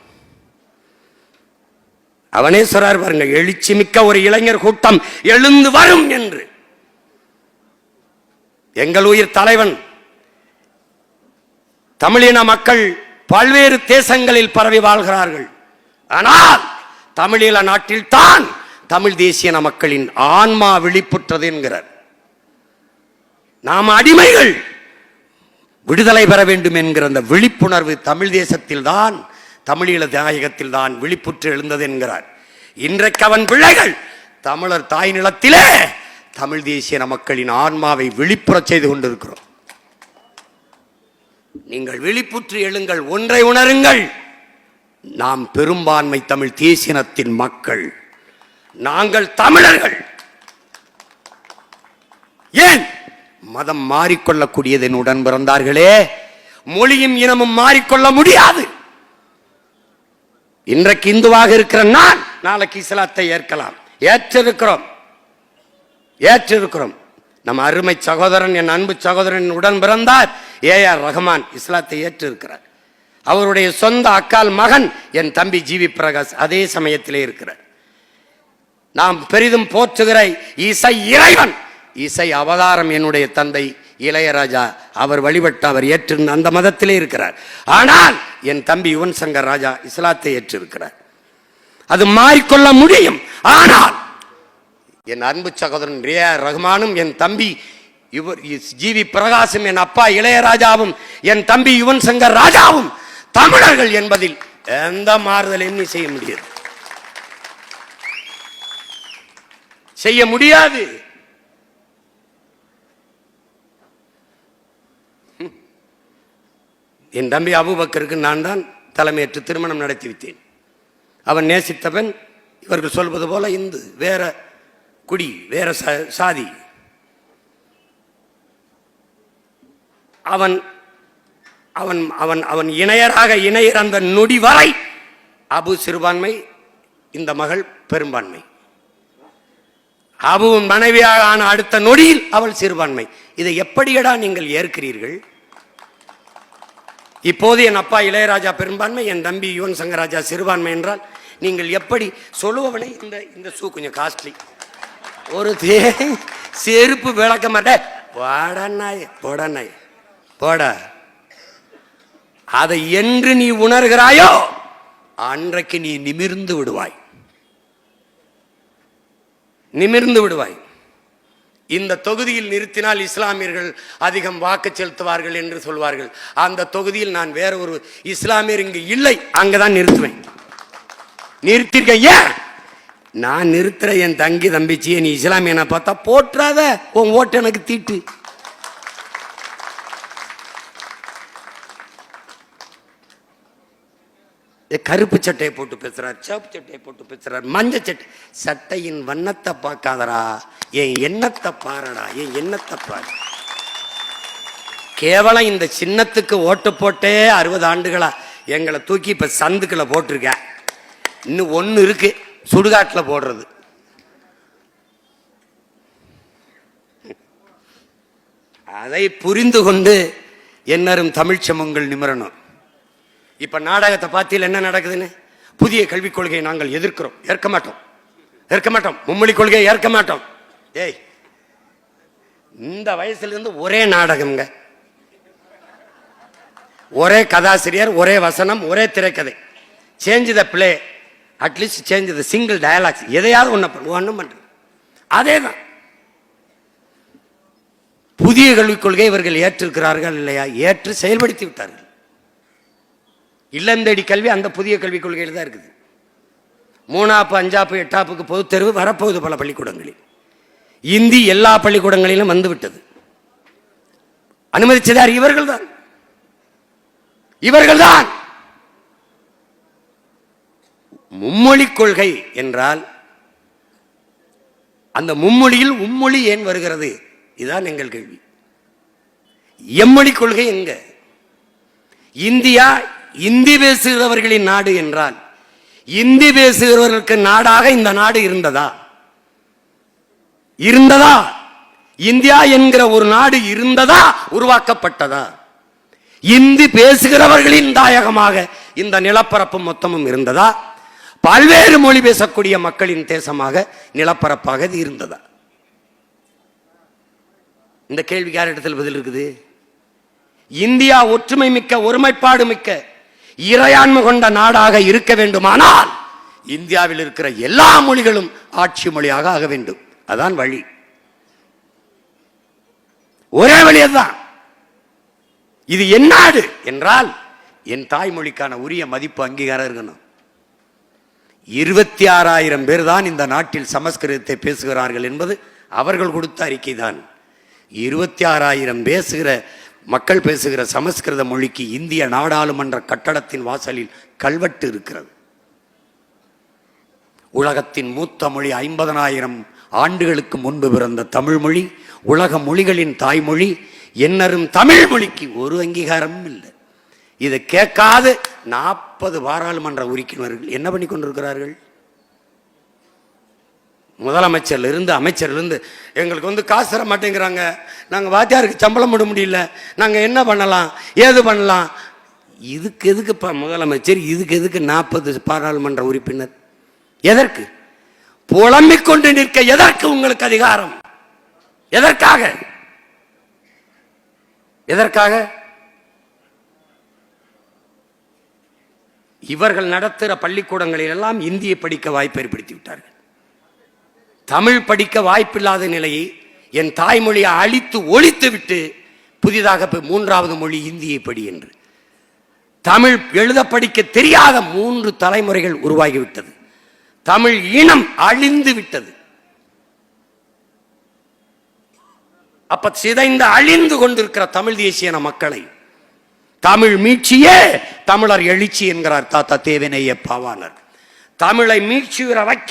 அவனே சொல்றார் பாருங்க, எழுச்சி மிக்க ஒரு இளைஞர் கூட்டம் எழுந்து வரும் என்று. எங்கள் உயிர் தலைவன் தமிழின மக்கள் பல்வேறு தேசங்களில் பரவி வாழ்கிறார்கள். ஆனால் தமிழீழ நாட்டில் தான் தமிழ் தேசிய மக்களின் ஆன்மா விழிப்புற்றது என்கிறார். நாம் அடிமைகள், விடுதலை பெற வேண்டும் என்கிற அந்த விழிப்புணர்வு தமிழ் தேசத்தில் தான், தமிழீழ தாயகத்தில் தான் விழிப்புற்று எழுந்தது என்கிறார். இன்றைக்கு அவன் பிள்ளைகள் தமிழர் தாய் நிலத்திலே தமிழ் தேசிய மக்களின் ஆன்மாவை விழிப்புறச் செய்து கொண்டிருக்கிறோம். நீங்கள் விழிப்புற்று எழுங்கள், ஒன்றை உணருங்கள், நாம் பெரும்பான்மை தமிழ் தேசியனத்தின் மக்கள், நாங்கள் தமிழர்கள். ஏன் மதம் மாறிக்கொள்ளக்கூடியது? உடன் பிறந்தார்களே, மொழியும் இனமும் மாறிக்கொள்ள முடியாது. இன்றைக்கு இந்துவாக இருக்கிற நான் நாளைக்கு இஸ்லாத்தை ஏற்கலாம். ஏற்றிருக்கிறோம். நம்ம அருமை சகோதரன், என் அன்பு சகோதரன் உடன் பிறந்தார் ஏஆர் ரஹ்மான் இஸ்லாத்தை ஏற்றிருக்கிறார். அவருடைய சொந்த அக்கால் மகன் என் தம்பி ஜிவி பிரகாஷ் அதே சமயத்திலே இருக்கிறார். நாம் பெரிதும் போற்றுகிற இசை இறைவன், இசை அவதாரம் என்னுடைய தந்தை இளையராஜா. அவர் வழிபட்டு அவர் ஏற்றிருந்த அந்த மதத்திலே இருக்கிறார். ஆனால் என் தம்பி யுவன் சங்கர் ராஜா இஸ்லாத்தை ஏற்றிருக்கிறார். அது மாறிக்கொள்ள முடியும். ஆனால் என் அன்பு சகோதரன் ரியா ரஹ்மானும் என் தம்பி ஜிவி பிரகாசும் என் அப்பா இளையராஜாவும் என் தம்பி யுவன் சங்கர் ராஜாவும் தமிழர்கள் என்பதில் எந்த மாறுதலையும் செய்ய முடியாது, செய்ய முடியாது. என் தம்பி அபூபக்கருக்கு நான் தான் தலைமையேற்று திருமணம் நடத்தி வைத்தேன். அவன் நேசித்தவன், இவர்கள் சொல்வது போல இந்து, வேற குடி, வேற சாதி. அவன் அவன் அவன் அவன் இணையராக இணையர் அந்த நொடி வரை அபு சிறுபான்மை, இந்த மகள் பெரும்பான்மை. அபுவின் மனைவியாக ஆன அடுத்த நொடியில் அவள் சிறுபான்மை. இதை எப்படியடா நீங்கள் ஏற்கிறீர்கள்? இப்போது என் அப்பா இளையராஜா பெரும்பான்மை, என் தம்பி யுவன் சங்கர் ராஜா சிறுபான்மை என்றால் நீங்கள் எப்படி சொல்லுவவனை? இந்த ஷூ கொஞ்சம் காஸ்ட்லி, ஒரு செருப்பு விளக்க மாட்டேன், போடனாய் போடனாய் போட. அதை என்று நீ உணர்கிறாயோ அன்றைக்கு நீ நிமிர்ந்து விடுவாய், நிமிர்ந்து விடுவாய். இந்த தொகுதியில் நிறுத்தினால் இஸ்லாமியர்கள் அதிகம் வாக்கு செலுத்துவார்கள் என்று சொல்வார்கள். அந்த தொகுதியில் நான் வேற ஒரு இஸ்லாமியர் இங்கு இல்லை, அங்கதான் நிறுத்துவேன். நிறுத்திருக்க ஏன்? நான் நிறுத்துற என் தங்கி தம்பிச்சியை நீ இஸ்லாமியனை பார்த்தா போற்றாத, உன் ஓட்டு எனக்கு தீட்டு. கருப்பு சட்டையை போட்டு பேசுறார், சிவப்பு சட்டையை போட்டு பேசுறார், மஞ்சள் சட்டை. சட்டையின் வண்ணத்தை பார்க்காதரா, என் எண்ணத்தை பாருடா, என் எண்ணத்தை பாரு. கேவலம் இந்த சின்னத்துக்கு ஓட்டு போட்டே 60 ஆண்டுகளா எங்களை தூக்கி இப்ப சந்துக்களை போட்டிருக்க. இன்னும் ஒண்ணு இருக்கு, சுடுகாட்டில் போடுறது. அதை புரிந்து கொண்டு என்னரும் தமிழ் சமூகங்கள் நிமிரணும். இப்ப நாடகத்தை பார்த்தியில் என்ன நடக்குதுன்னு, புதிய கல்விக் கொள்கையை நாங்கள் எதிர்க்கிறோம், ஏற்க மாட்டோம், ஏற்க மாட்டோம், மும்மொழி கொள்கையை ஏற்க மாட்டோம். ஏய், இந்த வயசுல இருந்து ஒரே நாடகம்ங்க, ஒரே கதாசிரியர், ஒரே வசனம், ஒரே திரைக்கதை. Change the play, at least change the single dialogues. எதையாவது ஒன்றும் பண்ற அதே தான். புதிய கல்விக் கொள்கை இவர்கள் ஏற்றிருக்கிறார்கள் இல்லையா? ஏற்று செயல்படுத்தி விட்டார்கள். இல்லந்தேடி கல்வி அந்த புதிய கல்விக் கொள்கையில் தான் இருக்குது. 3ஆப்பு 5ஆப்பு 8ஆப்புக்கு பொது தேர்வு வரப்போகுது பல பள்ளிக்கூடங்களில். இந்தி எல்லா பள்ளிக்கூடங்களிலும் வந்துவிட்டது. அனுமதிச்சதார் இவர்கள் தான், இவர்கள் தான். மும்மொழி கொள்கை என்றால் அந்த மும்மொழியில் உம்மொழி ஏன் வருகிறது? இதுதான் எங்கள் கேள்வி. எம்மொழி கொள்கை எங்க? இந்தியா இந்தி பேசுகிறவர்களின் நாடு என்றால் இந்தி பேசுகிறவர்களுக்கு நாடாக இந்த நாடு இருந்ததா? இருந்ததா? இந்தியா என்கிற ஒரு நாடு இருந்ததா? உருவாக்கப்பட்டதா? இந்தி பேசுகிறவர்களின் தாயகமாக இந்த நிலப்பரப்பு மொத்தமும் இருந்ததா? பல்வேறு மொழி பேசக்கூடிய மக்களின் தேசமாக நிலப்பரப்பாக இருந்ததா? இந்த கேள்விக்கு யார் இடத்தில் பதில் இருக்குது? இந்தியா ஒற்றுமை மிக்க, ஒருமைப்பாடு மிக்க, இறையாண்மை கொண்ட நாடாக இருக்க வேண்டுமானால் இந்தியாவில் இருக்கிற எல்லா மொழிகளும் ஆட்சி மொழியாக ஆக வேண்டும். அதான் வழி, ஒரே வழி அதுதான். இது என் நாடு என்றால் என் தாய்மொழிக்கான உரிய மதிப்பு, அங்கீகாரம் இருக்கணும். 26,000 பேர் தான் இந்த நாட்டில் சமஸ்கிருதத்தை பேசுகிறார்கள் என்பது அவர்கள் கொடுத்த அறிக்கை தான். 26,000 பேசுகிற மக்கள் பேசுகிற சமஸ்கிருத மொழிக்கு இந்திய நாடாளுமன்ற கட்டடத்தின் வாசலில் கல்வெட்டு இருக்கிறது. உலகத்தின் மூத்த மொழி, 50,000 ஆண்டுகளுக்கு முன்பு பிறந்த தமிழ் மொழி, உலக மொழிகளின் தாய்மொழி. என்னரும் தமிழ் மொழிக்கு ஒரு அங்கீகாரமும் இல்லை. இதை கேட்காது 40 பாராளுமன்ற உறுப்பினர்கள் என்ன பண்ணி கொண்டிருக்கிறார்கள்? முதலமைச்சர்ல இருந்து அமைச்சர்லேருந்து எங்களுக்கு காசு தர மாட்டேங்கிறாங்க, நாங்கள் வாத்தியாருக்கு சம்பளம் போட முடியல, நாங்கள் என்ன பண்ணலாம், ஏது பண்ணலாம். இதுக்கு எதுக்குப்பா முதலமைச்சர்? இதுக்கு எதுக்கு 40 பாராளுமன்ற உறுப்பினர்? எதற்கு? புலம்பிக் கொண்டு நிற்க எதற்கு உங்களுக்கு அதிகாரம்? எதற்காக? எதற்காக? இவர்கள் நடத்துகிற பள்ளிக்கூடங்களில் எல்லாம் இந்தியை படிக்க வாய்ப்பு ஏற்படுத்தி விட்டார்கள். தமிழ் படிக்க வாய்ப்பில்லாத நிலையை என் தாய்மொழியை அழித்து ஒழித்து விட்டு புதிதாக மூன்றாவது மொழி இந்தியை படி என்று தமிழ் எழுத படிக்க தெரியாத 3 தலைமுறைகள் உருவாகிவிட்டது. தமிழ் இனம் அழிந்து விட்டது. அப்ப சிதைந்து அழிந்து கொண்டிருக்கிற தமிழ் தேசிய மக்களை தமிழ் மீட்சியே தமிழர் எழுச்சி என்கிறார் தாத்தா தேவநேய பாவாணர். தமிழை மீட்சியுற வைக்க,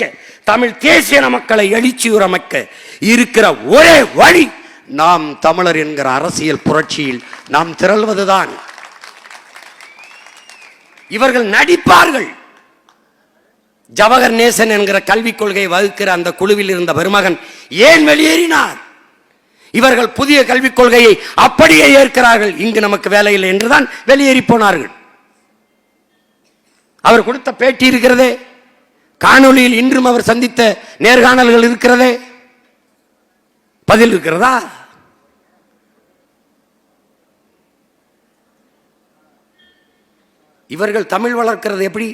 தமிழ் தேசிய மக்களை எழுச்சியுற வைக்க இருக்கிற ஒரே வழி நாம் தமிழர் என்கிற அரசியல் புரட்சியில் நாம் திரள்வதுதான். இவர்கள் நடிப்பார்கள். ஜவஹர் நேசன் என்கிற கல்விக் கொள்கையை வகுக்கிற அந்த குழுவில் இருந்த பெருமகன் ஏன் வெளியேறினார்? இவர்கள் புதிய கல்விக் கொள்கையை அப்படியே ஏற்கிறார்கள். இங்கு நமக்கு வேலை இல்லை என்றுதான் வெளியேறி போனார்கள். அவர் கொடுத்த பேட்டி இருக்கிறதே, காணொலியில் இன்றும் அவர் சந்தித்த நேர்காணல்கள் இருக்கிறதே, பதில் இருக்கிறதா? இவர்கள் தமிழ் வளர்க்கிறது எப்படி?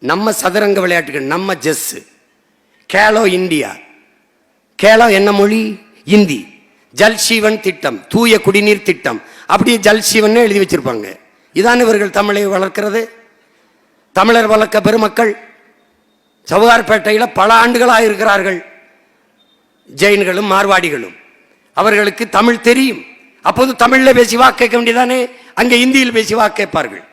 நம்ம சதுரங்க விளையாட்டுகள், நம்ம செஸ், கேலோ இந்தியா. கேலோ என்ன மொழி? இந்தி. ஜல் ஜீவன் திட்டம், தூய குடிநீர் திட்டம், அப்படியே ஜல் ஜீவன் எழுதி வச்சிருப்பாங்க. இதான் இவர்கள் தமிழை வளர்க்கிறது. தமிழர் வளர்க்க பெருமக்கள் சவுகார்பேட்டையில் பல ஆண்டுகளாக இருக்கிறார்கள். ஜெயின்களும் மார்வாடிகளும். அவர்களுக்கு தமிழ் தெரியும். அப்போது தமிழில் பேசி வாக்கு கேட்க வேண்டியதானே? அங்கே இந்தியில் பேசி வாக்கு கேட்பார்கள்.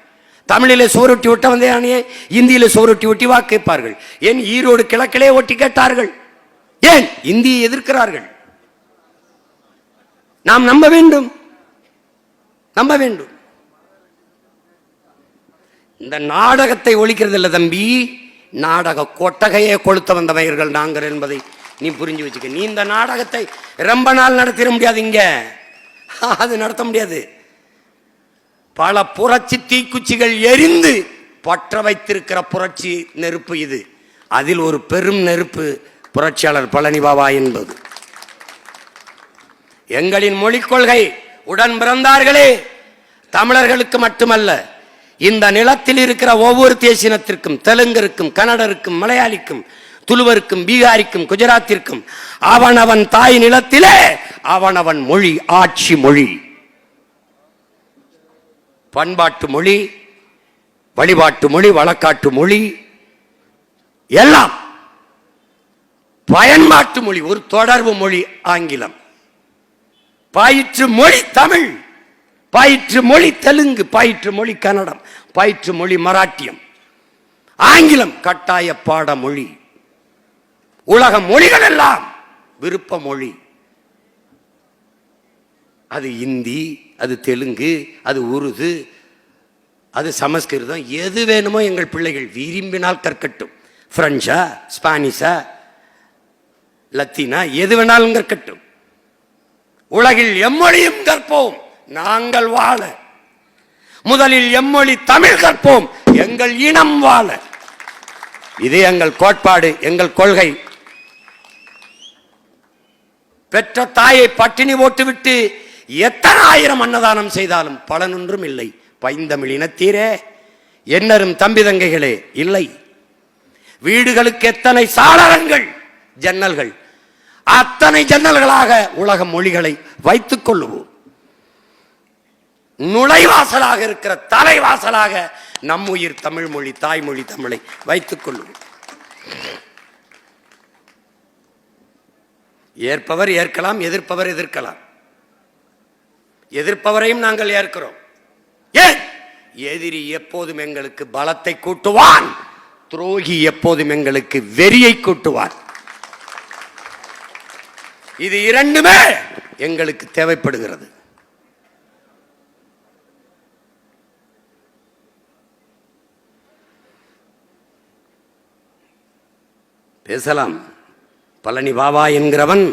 தமிழிலே சோரொட்டி ஒட்ட வந்தே இந்தியில சோரொட்டி ஒட்டி வாக்கு கேட்பார்கள். ஏன் ஈரோடு கிழக்கிலே ஒட்டி கேட்டார்கள்? ஏன் இந்தியை எதிர்க்கிறார்கள்? நாம் நம்ப வேண்டும், நம்ப வேண்டும். இந்த நாடகத்தை ஒழிக்கிறது இல்லை தம்பி, நாடக கொட்டகையை கொளுத்த வந்தவர்கள் நாங்கள் என்பதை நீ புரிஞ்சு வச்சுக்க. நீ இந்த நாடகத்தை ரொம்ப நாள் நடத்திட முடியாது. இங்க அது நடத்த முடியாது. பல புரட்சி தீக்குச்சிகள் எரிந்து பற்ற வைத்திருக்கிற புரட்சி நெருப்பு இது. அதில் ஒரு பெரும் நெருப்பு புரட்சியாளர் பழனி பாபா என்பது. எங்களின் மொழிக் கொள்கை உடன் பிறந்தார்களே தமிழர்களுக்கு மட்டுமல்ல, இந்த நிலத்தில் இருக்கிற ஒவ்வொரு தேசினத்திற்கும், தெலுங்கருக்கும், கன்னடருக்கும், மலையாளிக்கும், துளுவருக்கும், பீகாரிக்கும், குஜராத்திற்கும் அவனவன் தாய் நிலத்திலே அவனவன் மொழி ஆட்சி மொழி, பண்பாட்டு மொழி, வழிபாட்டு மொழி, வழக்காட்டு மொழி, எல்லாம் பயன்பாட்டு மொழி. ஒரு தொடர்பு மொழி ஆங்கிலம், பயிற்று மொழி தமிழ், பயிற்று மொழி தெலுங்கு, பயிற்று மொழி கன்னடம், பயிற்று மொழி மராட்டியம், ஆங்கிலம் கட்டாய பாட மொழி. உலக மொழிகள் எல்லாம் விருப்ப மொழி. அது இந்தி, அது தெலுங்கு, அது உருது, அது சமஸ்கிருதம், எது வேணுமோ எங்கள் பிள்ளைகள் விரும்பினால் கற்கட்டும். பிரெஞ்சா, ஸ்பானிஷா, லத்தீனா, எது வேணாலும் கற்கட்டும். உலகில் எம்மொழியும் கற்போம், நாங்கள் வாழ. முதலில் எம்மொழி தமிழ் கற்போம், எங்கள் இனம் வாழ. இது எங்கள் கோட்பாடு, எங்கள் கொள்கை. பெற்ற தாயை பட்டினி போட்டுவிட்டு எத்தனை ஆயிரம் அன்னதானம் செய்தாலும் பலனொன்றும் இல்லை. பைந்தமிழ் இனத்தீரே, என்னரும் தம்பி தங்கைகளே, இல்லை. வீடுகளுக்கு எத்தனை சாளரங்கள், ஜன்னல்கள், அத்தனை ஜன்னல்களாக உலக மொழிகளை வைத்துக் கொள்ளுவோம். நுழைவாசலாக இருக்கிற தலைவாசலாக நம் உயிர் தமிழ் மொழி, தாய்மொழி தமிழை வைத்துக் கொள்ளுவோம். ஏற்பவர் ஏற்கலாம், எதிர்ப்பவர் எதிர்க்கலாம். எதிர்ப்பவரையும் நாங்கள் ஏற்கிறோம். ஏன்? எதிரி எப்போதும் எங்களுக்கு பலத்தை கூட்டுவான், துரோகி எப்போதும் எங்களுக்கு வெறியை கூட்டுவான். இது இரண்டுமே எங்களுக்கு தேவைப்படுகிறது. பேசலாம். பழனி பாபா என்கிறவன்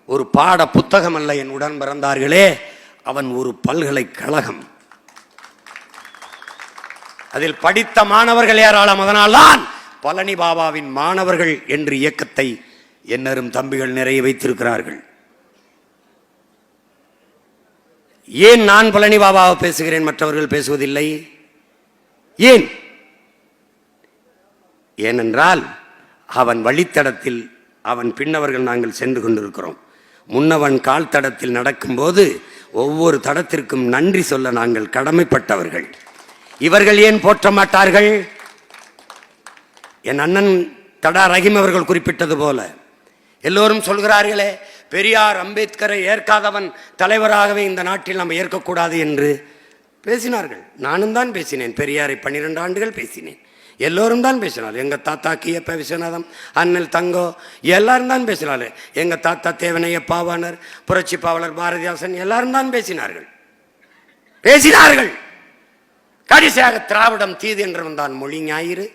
ஒரு பாட புத்தகம் அல்ல என் உடன் பிறந்தார்களே, அவன் ஒரு பல்கலைக்கழகம். அதில் படித்த மாணவர்கள் ஏராளம். அதனால்தான் பழனி பாபாவின் மாணவர்கள் என்று இயக்கத்தை என்னரும் தம்பிகள் நிறைய வைத்திருக்கிறார்கள். ஏன் நான் பழனி பாபாவை பேசுகிறேன், மற்றவர்கள் பேசுவதில்லை? ஏன்? ஏனென்றால் அவன் வழித்தடத்தில் அவன் பின்னவர்கள் நாங்கள் சென்று கொண்டிருக்கிறோம். முன்னவன் கால் தடத்தில் நடக்கும்போது ஒவ்வொரு தடத்திற்கும் நன்றி சொல்ல நாங்கள் கடமைப்பட்டவர்கள். இவர்கள் ஏன் போற்ற மாட்டார்கள்? என் அண்ணன் தடா ரஹீம் அவர்கள் குறிப்பிட்டது போல எல்லோரும் சொல்கிறார்களே, பெரியார் அம்பேத்கரை ஏற்காதவன் தலைவராகவே இந்த நாட்டில் நம்ம ஏற்கக்கூடாது என்று பேசினார்கள். நானும் தான் பேசினேன். பெரியாரை 12 ஆண்டுகள் பேசினேன். எல்லோரும் தான் பேசினார். எங்கள் தாத்தா கியப்ப விஸ்வநாதம், அண்ணல் தங்கோ எல்லாரும் தான் பேசினார். எங்கள் தாத்தா தேவனைய பாவாணர், புரட்சி பாவலர் பாரதிதாசன் எல்லாரும் தான் பேசினார்கள். கடைசியாக திராவிடம் தீது என்றவன் தான் மொழி ஞாயிறு.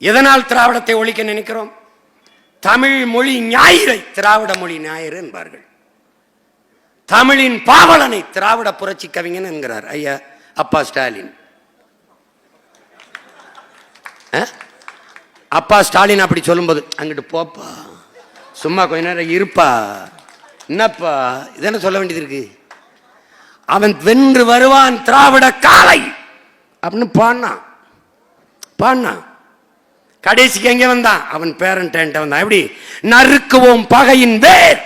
எதனால் திராவிடத்தை ஒழிக்க நினைக்கிறோம்? தமிழ் மொழி ஞாயிறை திராவிட மொழி ஞாயிறு என்பார்கள். தமிழின் பாவலனை திராவிட புரட்சி கவிஞன் என்கிறார் ஐயா அப்பா ஸ்டாலின். அப்பா ஸ்டாலின் அப்படி சொல்லும்போது, அங்கிட்டு போப்பா, சும்மா கொஞ்ச நேரம் இருப்பா, என்னப்பா இதென்ன சொல்ல வேண்டியது இருக்கு? அவன் வென்று வருவான் திராவிட காலை அப்படின்னு பாடினான். கடைசிக்கு எங்க வந்தான்? அவன் பேரன்ட்ட வந்தான். எப்படி? நறுக்குவோம் பகையின் வேர்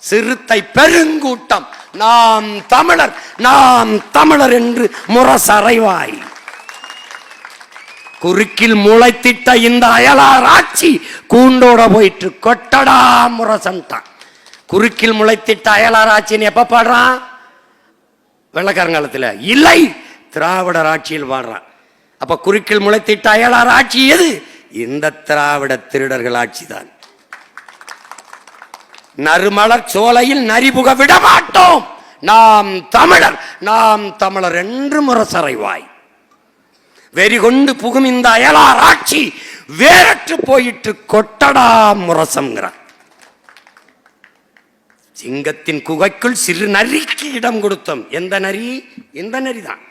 சிறுத்தை பெருங்கூட்டம், நாம் தமிழர் என்று முரசறைவாய். குறுக்கில் முளைத்திட்ட இந்த அயலார் ஆட்சி கூண்டோட போயிட்டு கொட்டடா முரசன்ட்டான். குறுக்கில் முளைத்திட்ட அயலார் ஆட்சின்னு எப்ப பாடுறான்? வெள்ளக்காரங்காலத்தில் இல்லை, திராவிடர் ஆட்சியில் பாடுறான். அப்ப குறுக்கில் முளைத்திட்ட அயலார் ஆட்சி எது? இந்த திராவிட திருடர்கள் ஆட்சி தான். நறுமலர் சோலையில் நரிபுக விட மாட்டோம், நாம் தமிழர் என்று முரசறைவாய். வெறி கொண்டு புகும் இந்த அயலார் ஆட்சி வேறற்று போயிட்டு கொட்டடா முரசம்ங்கிறான். சிங்கத்தின் குகைக்குள் சிறு நரிக்கு இடம் கொடுத்தோம். எந்த நரி? இந்த நரிதான்,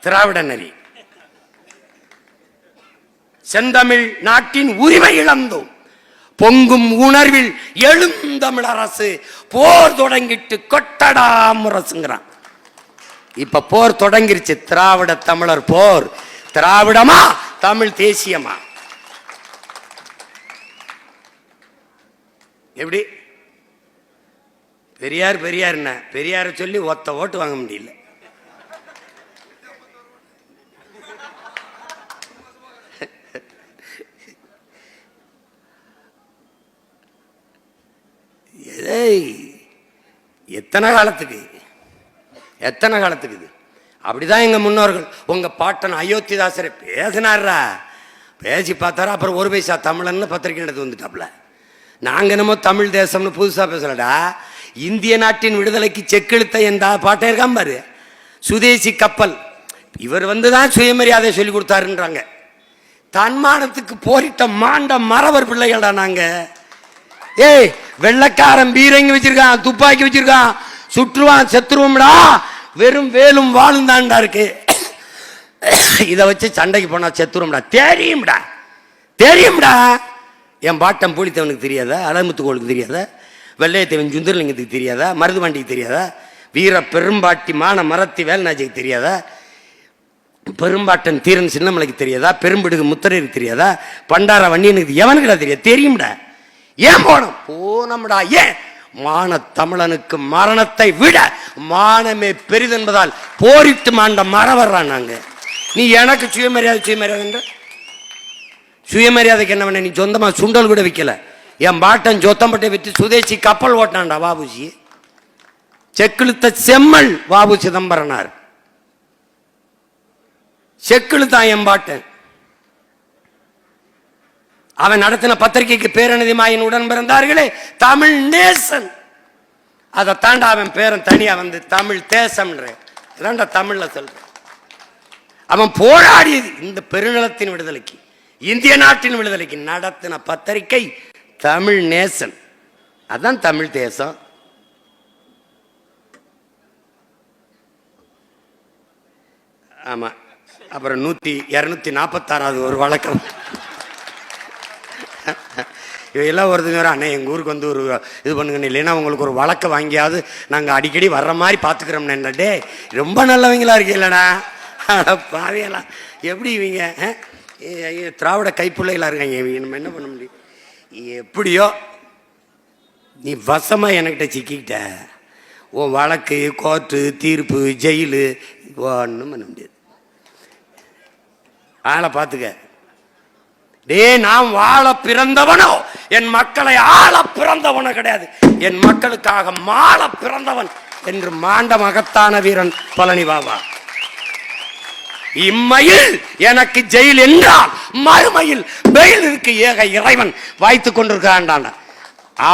திராவிட நரி. செந்தமிழ் நாட்டின் உரிமை இழந்தோம், பொங்கும் உணர்வில் எழுந்தமிழ் அரசு போர் தொடங்கிட்டு கொட்டடா முரசுங்கிறான். இப்ப போர் தொடங்கிருச்சு. திராவிட தமிழர் போர். திராவிடமா தமிழ் தேசியமா? எப்படி? பெரியார் பெரியார சொல்லி ஒத்த ஓட்டு வாங்க முடியல. எத்தனை காலத்துக்கு இது? அப்படிதான் எங்க முன்னோர்கள். உங்க பாட்டன் அயோத்திதாசரை பேசினாரா? பேசி பார்த்தாரா? அப்புறம் ஒரு பைசா தமிழன்னு பத்திரிகை எடுத்து வந்துட்டாப்ல. நாங்க என்னமோ தமிழ் தேசம்னு புதுசா பேசலடா. இந்திய நாட்டின் விடுதலைக்கு செக்கெழுத்த எந்த பாட்டை இருக்காம பாரு. சுதேசி கப்பல். இவர் வந்துதான் சுயமரியாதை சொல்லி கொடுத்தாருன்றாங்க. தன்மானத்துக்கு போரிட்ட மாண்ட மறவர் பிள்ளைகள்டா நாங்க. ஏய், வெள்ளக்காரன் பீரங்கி வச்சிருக்கான், துப்பாக்கி வச்சிருக்கான், சுற்றுவான், செத்துருவோம்டா. வெறும் வேலும் வாழும் தான்டா இருக்கு. இதை வச்சு சண்டைக்கு போனா செத்துருவோம்டா. தெரியும்டா. என் பாட்டம் பூலித்தவனுக்கு தெரியாதா? அலமுத்துக்கோளுக்கு தெரியாதா? வெள்ளையத்தேவன் சுந்தரலிங்கத்துக்கு தெரியாதா? மருதுபாண்டிக்கு தெரியாதா? வீர பெரும்பாட்டி மான மரத்தி வேல்நாச்சிக்கு தெரியாதா? பெரும்பாட்டன் தீரன் சின்னமலைக்கு தெரியாதா? பெரும்பிடுகு முத்தரைக்கு தெரியாதா? பண்டார வன்னியனுக்கு எவனுக்குடா தெரியாது? தெரியும்டா. ஏன் போனோம்டா. ஏன்? மான தமிழனுக்கு மரணத்தை விட மானமே பெரிதென்பதால் போரிட்டு மாண்ட மறவர்றான் நாங்க. நீ எனக்கு சுயமரியாதை சுயமரியாதைக்கு என்ன பண்ண? நீ சொந்தமா சுண்டல் கூட விற்கல. என் பாட்டன் சொத்தம்பட்டை வித்து சுதேசி கப்பல் ஓட்டினான்டா வாபுசி. செக்கிழுத்த செம்மல் வாபு சிதம்பரனார். செக்கிழுத்தான் என் பாட்டன். அவன் நடத்தின பத்திரிகைக்கு பேரணிதி மாயின் உடன் பிறந்தார்களே தமிழ் நேசன். அதை தாண்டா அவன் பேரன் தனியா வந்து தமிழ் தேசம்ன்ற தமிழ்ல சொல்ற. அவன் போராடியது இந்த பெருநிலத்தின் விடுதலைக்கு, இந்திய நாட்டின் விடுதலைக்கு நடத்தின பத்திரிகை தமிழ் நேசன். அதான் தமிழ் தேசம். ஆமா, அப்புறம் 246வது ஒரு வழக்கம். இவையெல்லாம் ஒருத்தங்க அண்ணே எங்கள் ஊருக்கு வந்து ஒரு இது பண்ணுங்க, இல்லைன்னா உங்களுக்கு ஒரு வழக்கை வாங்கியாவது நாங்கள் அடிக்கடி வர்ற மாதிரி பார்த்துக்கிறோம்னே. டே ரொம்ப நல்லவங்களா இருக்கீங்களா பாவையெல்லாம் எப்படி இவங்க திராவிட கைப்பிள்ளைகளா இருக்காங்க. இவங்க நம்ம என்ன பண்ண முடியும்? எப்படியோ நீ வசமாக என்கிட்ட சிக்கிக்கிட்ட, உன் வழக்கு கோர்ட்டு தீர்ப்பு ஜெயிலு ஒன்றும் பண்ண முடியாது. ஆளை பார்த்துக்க. டே நான் வாழ பிறந்தவனோ என் மக்களை ஆள பிறந்தவனோ கிடையாது, என் மக்களுக்காக மாள பிறந்தவன் என்று மாண்ட மகத்தான வீரன் பழனி பாபா. இம்மையில் எனக்கு ஜெயில் என்றால் மறுமையில் பெயிலிற்கு ஏக இறைவன் வைத்துக் கொண்டிருக்கிறான்.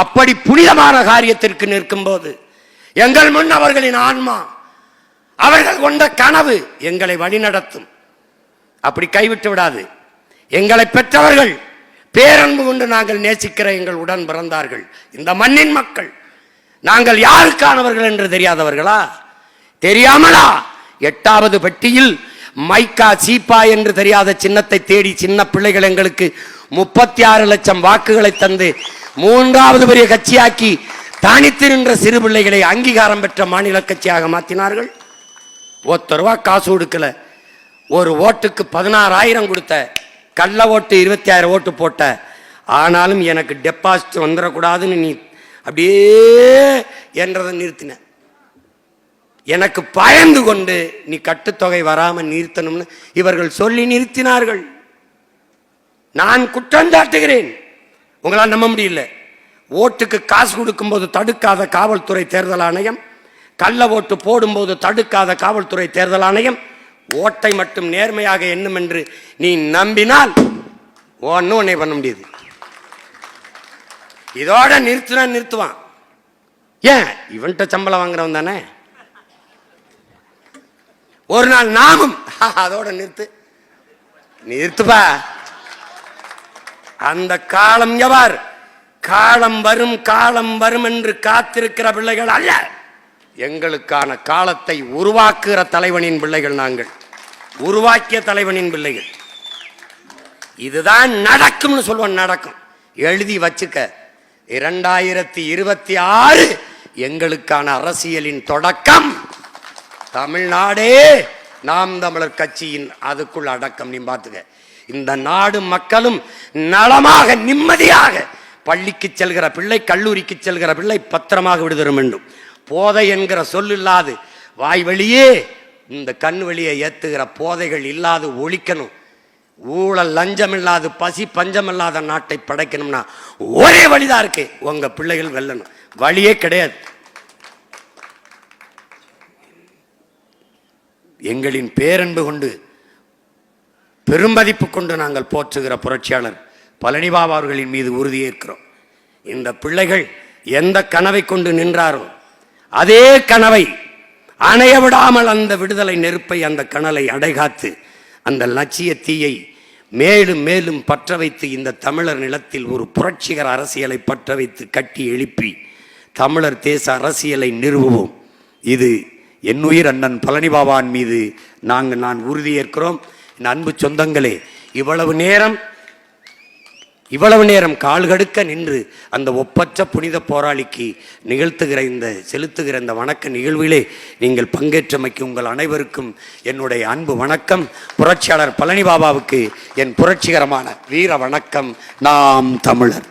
அப்படி புனிதமான காரியத்திற்கு நிற்கும் போது எங்கள் முன் அவர்களின் ஆன்மா, அவர்கள் கொண்ட கனவு எங்களை வழிநடத்தும். அப்படி கைவிட்டு விடாது. எங்களை பெற்றவர்கள் பேரன்பு கொண்டு நாங்கள் நேசிக்கிற எங்கள் உடன் பிறந்தார்கள், இந்த மண்ணின் மக்கள். நாங்கள் யாருக்கானவர்கள் என்று தெரியாதவர்களா? தெரியாமலா 8வது பெட்டியில் மைக்கா சீப்பா என்று தெரியாத சின்னத்தை தேடி சின்ன பிள்ளைகள் எங்களுக்கு 36 லட்சம் வாக்குகளை தந்து 3வது பெரிய கட்சியாக்கி தனித்து நின்ற சிறு பிள்ளைகளை அங்கீகாரம் பெற்ற மாநில கட்சியாக மாற்றினார்கள். ₹1 காசு கொடுக்கல, ஒரு ஓட்டுக்கு 16,000 கொடுத்த, கள்ள ஓட்டு 26 ஓட்டு போட்ட. ஆனாலும் எனக்கு டெபாசிட் வந்துடக்கூடாதுன்னு நீ அப்படியே என்றதை நிறுத்தின. எனக்கு பயந்து கொண்டு நீ கட்டுத்தொகை வராமல் நிறுத்தணும்னு இவர்கள் சொல்லி நிறுத்தினார்கள். நான் குற்றம் சாட்டுகிறேன். உங்களால் நம்ப முடியல. ஓட்டுக்கு காசு கொடுக்கும்போது தடுக்காத காவல்துறை தேர்தல் ஆணையம், கள்ள ஓட்டு போடும்போது தடுக்காத காவல்துறை தேர்தல் ஆணையம் ஓட்டை மட்டும் நேர்மையாக எண்ணும் என்று நீ நம்பினால் ஒன்னும் உன்னை பண்ண முடியாது. இதோட நிறுத்துவான். ஏன் இவன்கிட்ட சம்பளம் வாங்குறவன் தானே. ஒரு நாள் நாமும் அதோட நிறுத்துப்பா. அந்த காலம் எவ்வாறு காலம் வரும் என்று காத்திருக்கிற பிள்ளைகள் அல்ல, எங்களுக்கான காலத்தை உருவாக்குகிற தலைவனின் பிள்ளைகள். நாங்கள் உருவாக்கிய தலைவனின் பிள்ளைகள். இதுதான் நடக்கும்னு சொல்லுவோம். நடக்கும். எழுதி வச்சுக்க. 2026 எங்களுக்கான அரசியலின் தொடக்கம். தமிழ்நாடே நாம் தமிழர் கட்சியின் அதுக்குள் அடக்கம். நீ பார்த்துக்க. இந்த நாடு மக்களும் நலமாக நிம்மதியாக பள்ளிக்கு செல்கிற பிள்ளை, கல்லூரிக்கு செல்கிற பிள்ளை பத்திரமாக விடுதர வேண்டும். போதை என்கிற சொல் இல்லாது, வாய் வழியே இந்த கண் வழியை ஏத்துகிற போதைகள் இல்லாது ஒழிக்கணும். ஊழல் லஞ்சம் இல்லாது, பசி பஞ்சம் இல்லாத நாட்டை படைக்கணும்னா ஒரே வழிதான் இருக்கு. உங்க பிள்ளைகள் வெல்லணும். வழியே கிடையாது. எங்களின் பேரன்பு கொண்டு பெருமதிப்பு கொண்டு நாங்கள் போற்றுகிற புரட்சியாளர் பழனி பாபா அவர்களின் மீது உறுதியேற்கிறோம். இந்த பிள்ளைகள் எந்த கனவை கொண்டு நின்றாரோ அதே கனவை அணைய விடாமல் அந்த விடுதலை நெருப்பை, அந்த கனலை அடைகாத்து அந்த லட்சிய தீயை மேலும் மேலும் பற்ற வைத்து இந்த தமிழர் நிலத்தில் ஒரு புரட்சிகர அரசியலை பற்ற வைத்து கட்டி எழுப்பி தமிழர் தேச அரசியலை நிறுவுவோம். இது என்னுயிர் அண்ணன் பழனி பாபாவின் மீது நான் உறுதியேற்கிறோம். என் அன்பு சொந்தங்களே, இவ்வளவு நேரம் கால்கடுக்க நின்று அந்த ஒப்பற்ற புனித போராளிக்கு செலுத்துகிற இந்த வணக்க நிகழ்விலே நீங்கள் பங்கேற்றமைக்கு உங்கள் அனைவருக்கும் என்னுடைய அன்பு வணக்கம். புரட்சியாளர் பழனி பாபாவுக்கு என் புரட்சிகரமான வீர வணக்கம். நாம் தமிழர்.